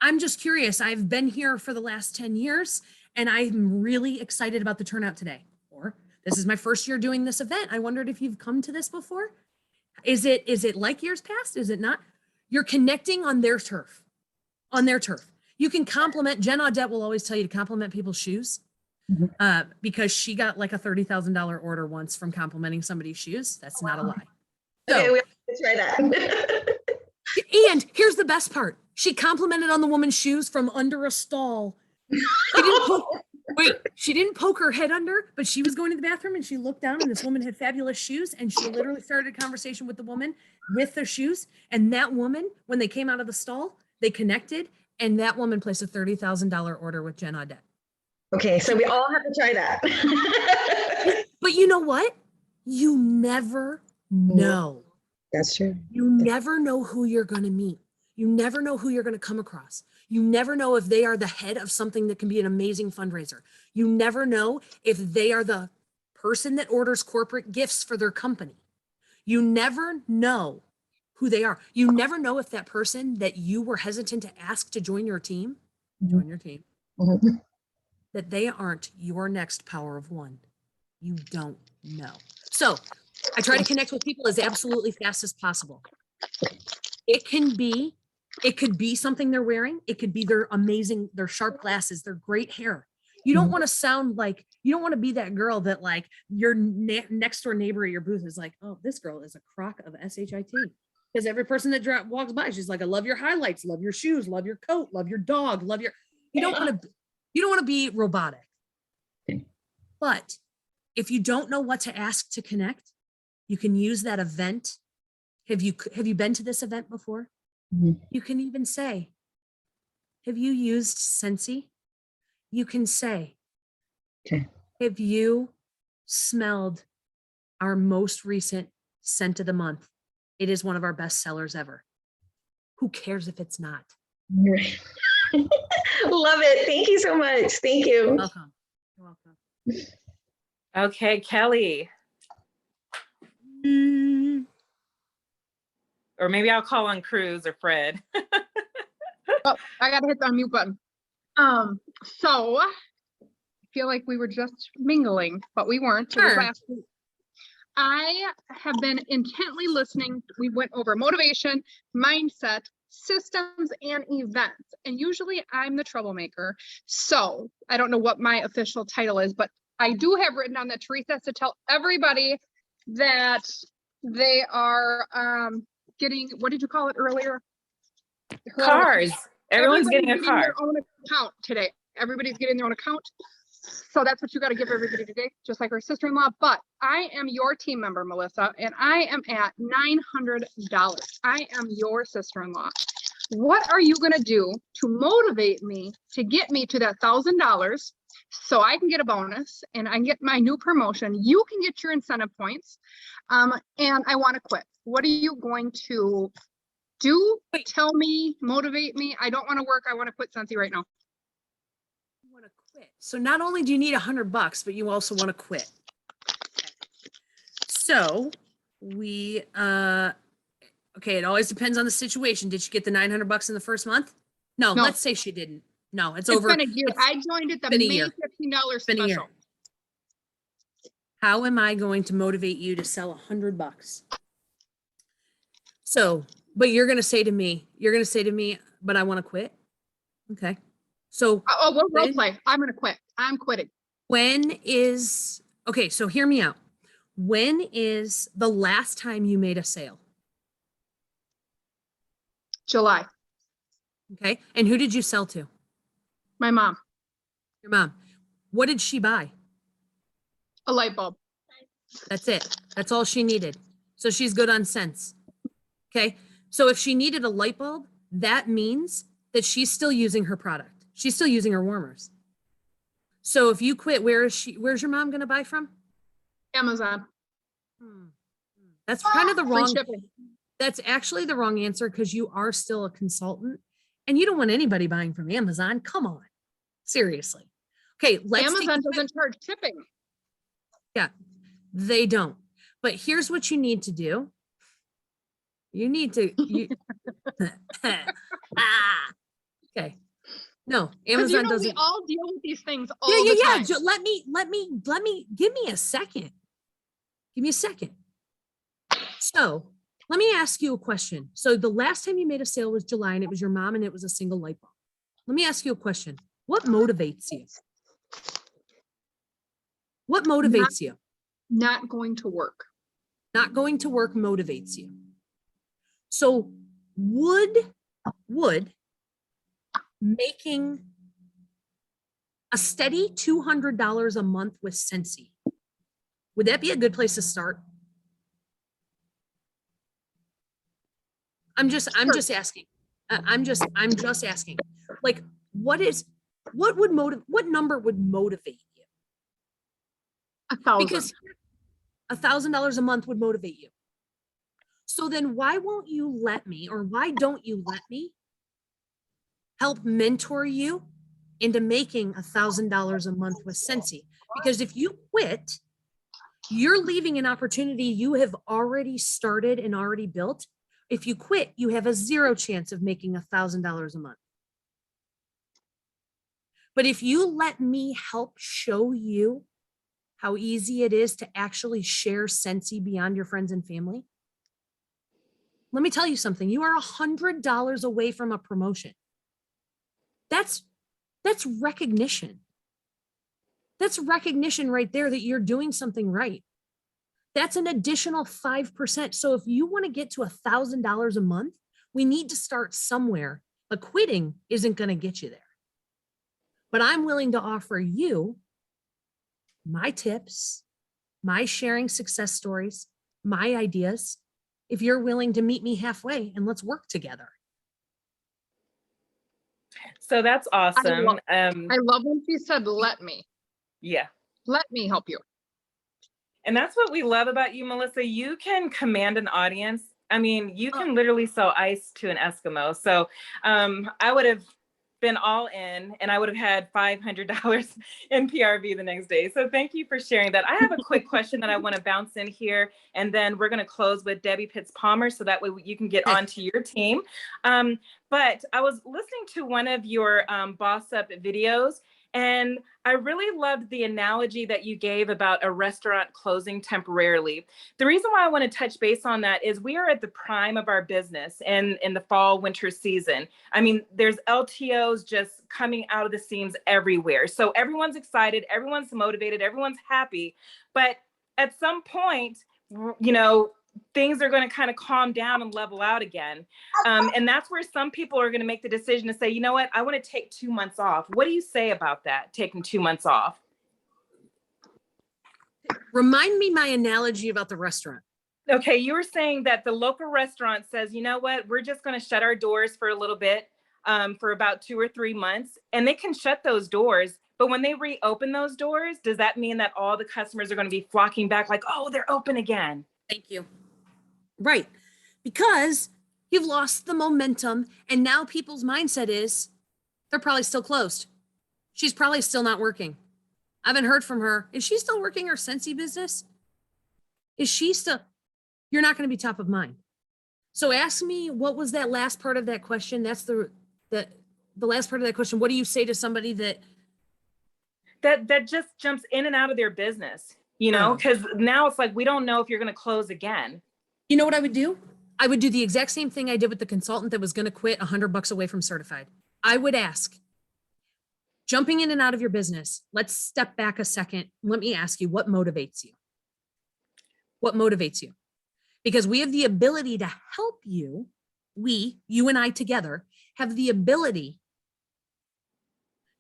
I'm just curious. I've been here for the last 10 years and I'm really excited about the turnout today. Or this is my first year doing this event. I wondered if you've come to this before. Is it like years past? Is it not? You're connecting on their turf, You can compliment. Jen Audette will always tell you to compliment people's shoes because she got like a $30,000 order once from complimenting somebody's shoes. That's not a lie. So, Okay, we have to try that. and here's the best part. She complimented on the woman's shoes from under a stall. She didn't poke her head under, but she was going to the bathroom and she looked down and this woman had fabulous shoes, and she literally started a conversation with the woman with their shoes. And that woman, when they came out of the stall, they connected, and that woman placed a $30,000 order with Jen Audette. Okay, so we all have to try that. But you know what? You never know. That's true. You never know who you're going to meet. You never know who you're going to come across. You never know if they are the head of something that can be an amazing fundraiser. You never know if they are the person that orders corporate gifts for their company. You never know who they are. You never know if that person that you were hesitant to ask to join your team, that they aren't your next power of one. You don't know. So I try to connect with people as absolutely fast as possible. It could be something they're wearing. It could be their sharp glasses, their great hair. You don't want to sound like, you don't want to be that girl that like your next door neighbor at your booth is like, oh, this girl is a crock of SHIT. Because every person that walks by, she's like, I love your highlights, love your shoes, love your coat, love your dog, you don't want to be robotic. But if you don't know what to ask to connect, you can use that event. Have you been to this event before? You can even say, have you used Scentsy? You can say, have you smelled our most recent scent of the month? It is one of our best sellers ever. Who cares if it's not? Love it. Thank you so much. Thank you. You're welcome. You're welcome. Okay, Kelly. Or maybe I'll call on Cruz or Fred. Oh, I gotta hit the unmute button. So I feel like we were just mingling, but we weren't. It was last week. I have been intently listening. We went over motivation, mindset, systems, and events. And usually I'm the troublemaker. So I don't know what my official title is, but I do have written down that Teresa has to tell everybody that they are getting, what did you call it earlier? Cars. Everyone's getting a car. Their own account today. Everybody's getting their own account. So that's what you got to give everybody today, just like her sister-in-law. But I am your team member, Melissa, and I am at $900. I am your sister-in-law. What are you going to do to motivate me to get me to that $1,000 so I can get a bonus and I can get my new promotion. You can get your incentive points. And I want to quit. What are you going to do? Wait. Tell me, motivate me. I don't want to work. I want to quit Scentsy right now. You want to quit. So not only do you need $100, but you also want to quit. So we, okay, it always depends on the situation. Did she get the $900 in the first month? No, No. let's say she didn't. No, it's It's over. been a year. It's I joined at the been a May year. $15 been a year. special. How am I going to motivate you to sell $100? So, but you're going to say to me, but I want to quit. Okay. So Oh, we'll role When- play. I'm going to quit. I'm quitting. okay, so hear me out. When is the last time you made a sale? July. Okay. And who did you sell to? My mom, Your mom. What did she buy? a light bulb. That's it. That's all she needed. So she's good on cents. Okay. So if she needed a light bulb, that means that she's still using her product. She's still using her warmers. So if you quit, where's your mom going to buy from? Amazon. That's kind of the Free wrong, shipping. that's actually the wrong answer because you are still a consultant and you don't want anybody buying from Amazon. Come on. Seriously. Okay. Amazon doesn't charge shipping. Yeah, they don't. But here's what you need to do. You need to, okay. No, 'Cause Amazon we doesn't. all deal with these things all the Yeah. time. Give me a second. Give me a second. So let me ask you a question. So the last time you made a sale was July and it was your mom and it was a single light bulb. Let me ask you a question. What motivates you? What motivates you? Not going to work. Not going to work motivates you. So would making a steady $200 a month with Scentsy, would that be a good place to start? I'm just asking. I'm just asking. Like, what number would motivate you? 1,000. Because $1,000 a month would motivate you. So then why don't you let me help mentor you into making $1,000 a month with Scentsy? Because if you quit, you're leaving an opportunity you have already started and already built. If you quit, you have a 0 chance of making $1,000 a month. But if you let me help show you how easy it is to actually share Scentsy beyond your friends and family, let me tell you something. You are $100 away from a promotion. That's recognition. That's recognition right there that you're doing something right. That's an additional 5%. So if you want to get to $1,000 a month, we need to start somewhere. But quitting isn't going to get you there. But I'm willing to offer you my tips, my sharing success stories, my ideas, if you're willing to meet me halfway and let's work together. So that's awesome. I love when she said, let me. Yeah. Let me help you. And that's what we love about you, Melissa. You can command an audience. I mean, you can literally sell ice to an Eskimo. So I would have been all in and I would have had $500 in PRV the next day. So thank you for sharing that. I have a quick question that I want to bounce in here, and then we're going to close with Debbie Pitts-Palmer so that way you can get onto your team. But I was listening to one of your Boss Up videos, and I really loved the analogy that you gave about a restaurant closing temporarily. The reason why I want to touch base on that is we are at the prime of our business in the fall, winter season. I mean, there's LTOs just coming out of the seams everywhere. So everyone's excited, everyone's motivated, everyone's happy. But at some point, you know, things are going to kind of calm down and level out again. And that's where some people are going to make the decision to say, you know what, I want to take 2 months off. What do you say about that, taking 2 months off? Remind me my analogy about the restaurant. Okay, you were saying that the local restaurant says, you know what, we're just going to shut our doors for a little bit, for about 2 or 3 months, and they can shut those doors. But when they reopen those doors, does that mean that all the customers are going to be flocking back like, oh, they're open again? Thank you. Right. Because you've lost the momentum and now people's mindset is they're probably still closed. She's probably still not working. I haven't heard from her. Is she still working her Scentsy business? Is she still, you're not going to be top of mind. So ask me, what was that last part of that question? That's the last part of that question. What do you say to somebody that just jumps in and out of their business, you know, because now it's like, we don't know if you're going to close again. You know what I would do? I would do the exact same thing I did with the consultant that was going to quit $100 away from certified. I would ask, jumping in and out of your business, let's step back a second. Let me ask you, what motivates you? What motivates you? Because we have the ability to help you. You and I together have the ability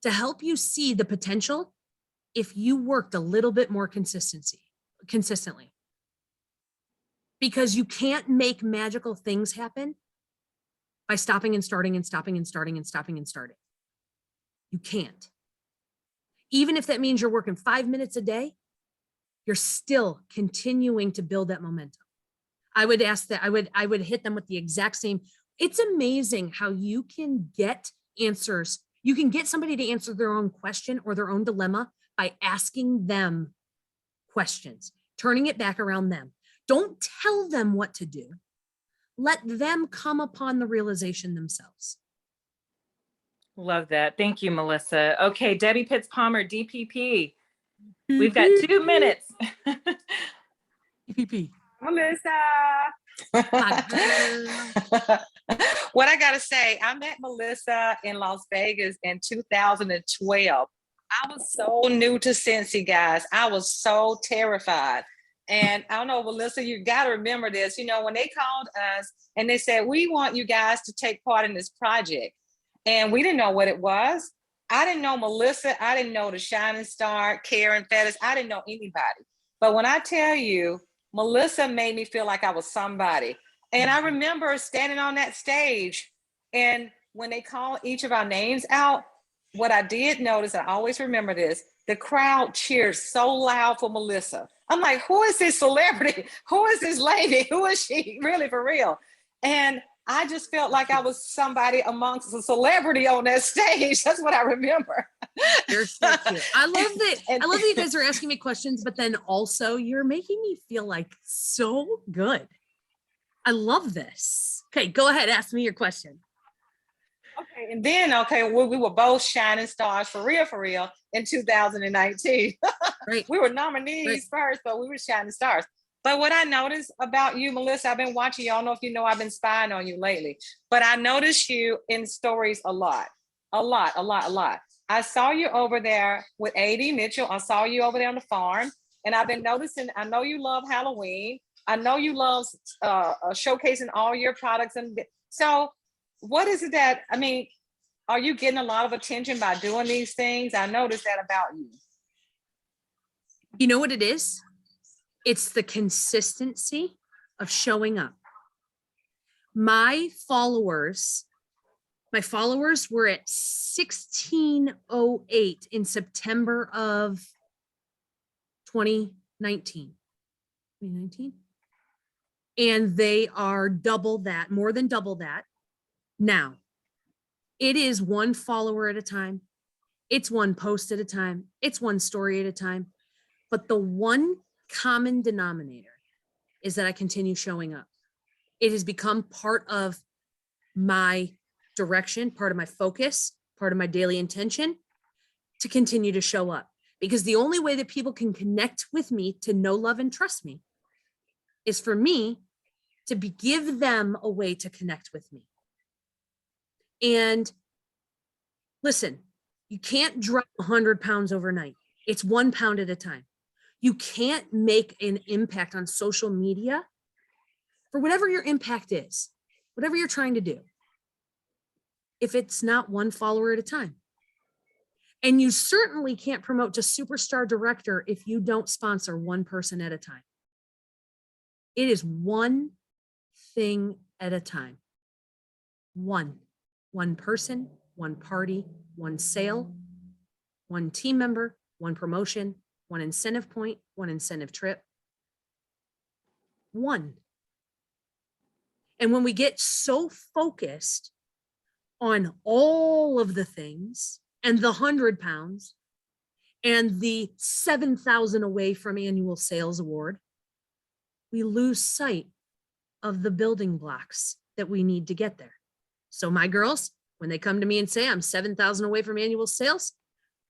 to help you see the potential if you worked a little bit more consistently. Because you can't make magical things happen by stopping and starting and stopping and starting and stopping and starting. You can't. Even if that means you're working 5 minutes a day, you're still continuing to build that momentum. I would ask that, I would hit them with the exact same. It's amazing how you can get answers. You can get somebody to answer their own question or their own dilemma by asking them questions, turning it back around them. Don't tell them what to do. Let them come upon the realization themselves. Love that. Thank you, Melissa. Okay, Debbie Pitts Palmer, DPP. We've got 2 minutes. DPP. Melissa. What I gotta say, I met Melissa in Las Vegas in 2012. I was so new to Scentsy, guys. I was so terrified. And I don't know, Melissa, you got to remember this. You know, when they called us and they said, we want you guys to take part in this project. And we didn't know what it was. I didn't know Melissa. I didn't know the Shining Star, Karen Fettis. I didn't know anybody. But when I tell you, Melissa made me feel like I was somebody. And I remember standing on that stage. And when they called each of our names out, what I did notice, I always remember this, the crowd cheered so loud for Melissa. I'm like, who is this celebrity? Who is this lady? Who is she really, for real? And I just felt like I was somebody amongst a celebrity on that stage. That's what I remember. You're so cute. I love that. I love that you guys are asking me questions, but then also you're making me feel like so good. I love this. Okay, go ahead. Ask me your question. Okay, and then, we were both shining stars for real in 2019. Right. We were nominees first, but we were shining stars. But what I noticed about you, Melissa, I've been watching you. I don't know if you know, I've been spying on you lately, but I noticed you in stories a lot. I saw you over there with A.D. Mitchell. I saw you over there on the farm, and I've been noticing, I know you love Halloween. I know you love showcasing all your products. And so what is it that, I mean, are you getting a lot of attention by doing these things? I noticed that about you. You know what it is? It's the consistency of showing up. My followers were at 1608 in September of 2019. And they are double that, more than double that. Now, it is one follower at a time. It's one post at a time. It's one story at a time. But the one common denominator is that I continue showing up. It has become part of my direction, part of my focus, part of my daily intention to continue to show up. Because the only way that people can connect with me, to know, love, and trust me, is for me to give them a way to connect with me. And listen, you can't drop 100 pounds overnight. It's 1 pound at a time. You can't make an impact on social media for whatever your impact is, whatever you're trying to do, if it's not one follower at a time. And you certainly can't promote to superstar director if you don't sponsor one person at a time. It is one thing at a time. One person, one party, one sale, one team member, one promotion, one incentive point, one incentive trip. One. And when we get so focused on all of the things and the 100 pounds and the 7,000 away from annual sales award, we lose sight of the building blocks that we need to get there. So my girls, when they come to me and say I'm 7,000 away from annual sales,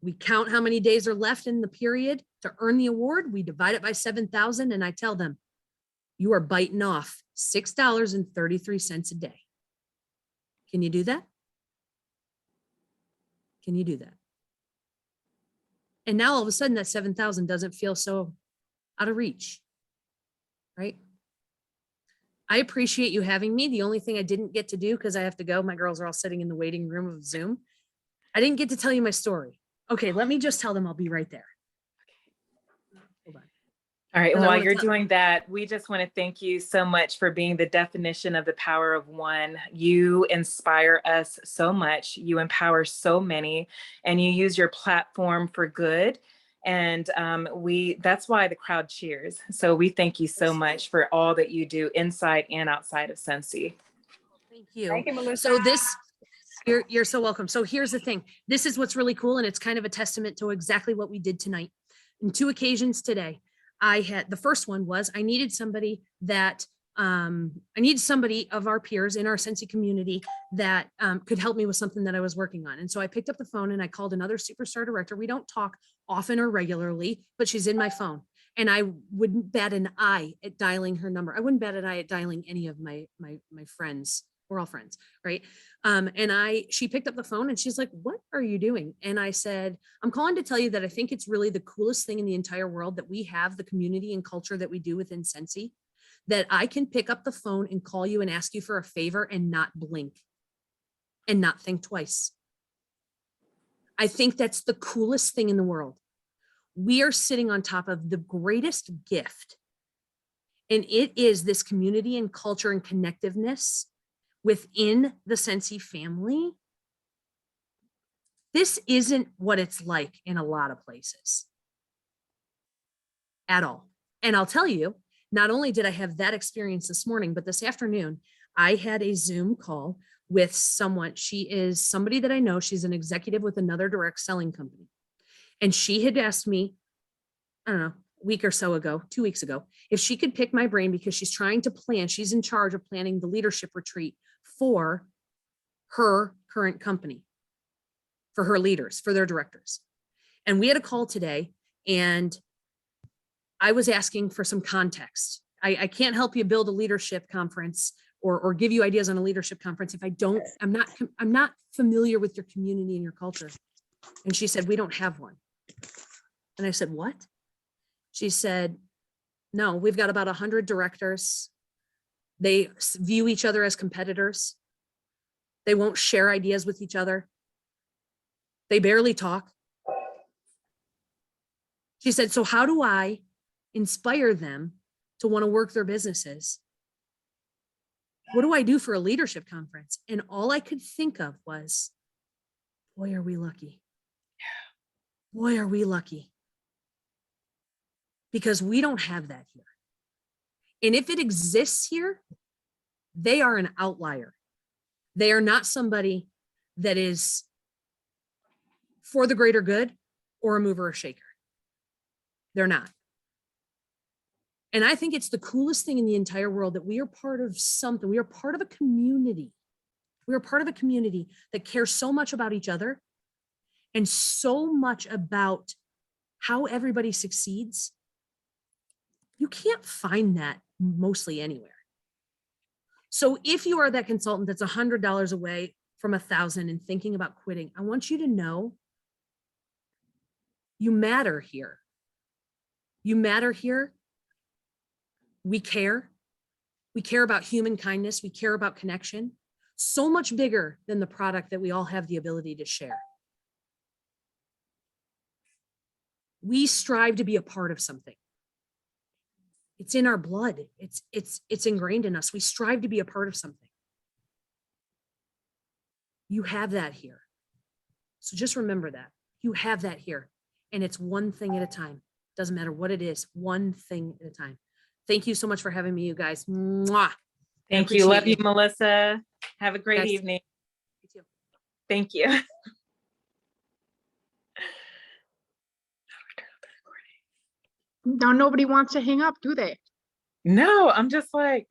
we count how many days are left in the period to earn the award. We divide it by 7,000 and I tell them, you are biting off $6.33 a day. Can you do that? Can you do that? And now all of a sudden that 7,000 doesn't feel so out of reach, right? I appreciate you having me. The only thing I didn't get to do, because I have to go, my girls are all sitting in the waiting room of Zoom. I didn't get to tell you my story. Okay, let me just tell them I'll be right there. Hold on. All right, And I while wanna you're tell- doing that, we just want to thank you so much for being the definition of the power of one. You inspire us so much. You empower so many, and you use your platform for good. And that's why the crowd cheers. So we thank you so much for all that you do inside and outside of Sensi. Thank you. Thank you, Melissa. So you're so welcome. So here's the thing. This is what's really cool. And it's kind of a testament to exactly what we did tonight. In 2 occasions today, the first one was I needed somebody of our peers in our Sensi community that could help me with something that I was working on. And so I picked up the phone and I called another superstar director. We don't talk often or regularly, but she's in my phone. And I wouldn't bat an eye at dialing her number. I wouldn't bat an eye at dialing any of my friends. We're all friends, right? She picked up the phone and she's like, what are you doing? And I said, I'm calling to tell you that I think it's really the coolest thing in the entire world that we have the community and culture that we do within Sensi, that I can pick up the phone and call you and ask you for a favor and not blink and not think twice. I think that's the coolest thing in the world. We are sitting on top of the greatest gift. And it is this community and culture and connectiveness within the Sensi family. This isn't what it's like in a lot of places at all. And I'll tell you, not only did I have that experience this morning, but this afternoon, I had a Zoom call with someone. She is somebody that I know. She's an executive with another direct selling company. And she had asked me, I don't know, a week or so ago, 2 weeks ago, if she could pick my brain because she's trying to plan, she's in charge of planning the leadership retreat for her current company, for her leaders, for their directors. And we had a call today and I was asking for some context. I can't help you build a leadership conference or give you ideas on a leadership conference if I'm not familiar with your community and your culture. And she said, we don't have one. And I said, what? She said, no, we've got about 100 directors. They view each other as competitors. They won't share ideas with each other. They barely talk. She said, so how do I inspire them to want to work their businesses? What do I do for a leadership conference? And all I could think of was, boy, are we lucky. Boy, are we lucky. Because we don't have that here. And if it exists here, they are an outlier. They are not somebody that is for the greater good or a mover or shaker. They're not. And I think it's the coolest thing in the entire world that we are part of something. We are part of a community. We are part of a community that cares so much about each other and so much about how everybody succeeds. You can't find that mostly anywhere. So if you are that consultant that's $100 away from 1,000 and thinking about quitting, I want you to know you matter here. You matter here. We care. We care about human kindness. We care about connection. So much bigger than the product that we all have the ability to share. We strive to be a part of something. It's in our blood. It's ingrained in us. We strive to be a part of something. You have that here. So just remember that. You have that here. And it's one thing at a time. Doesn't matter what it is, one thing at a time. Thank you so much for having me, you guys. Mwah. Thank you. Love appreciate you, Melissa. Have a great Yes. evening. You too. Thank you. Now nobody wants to hang up, do they? No, I'm just like,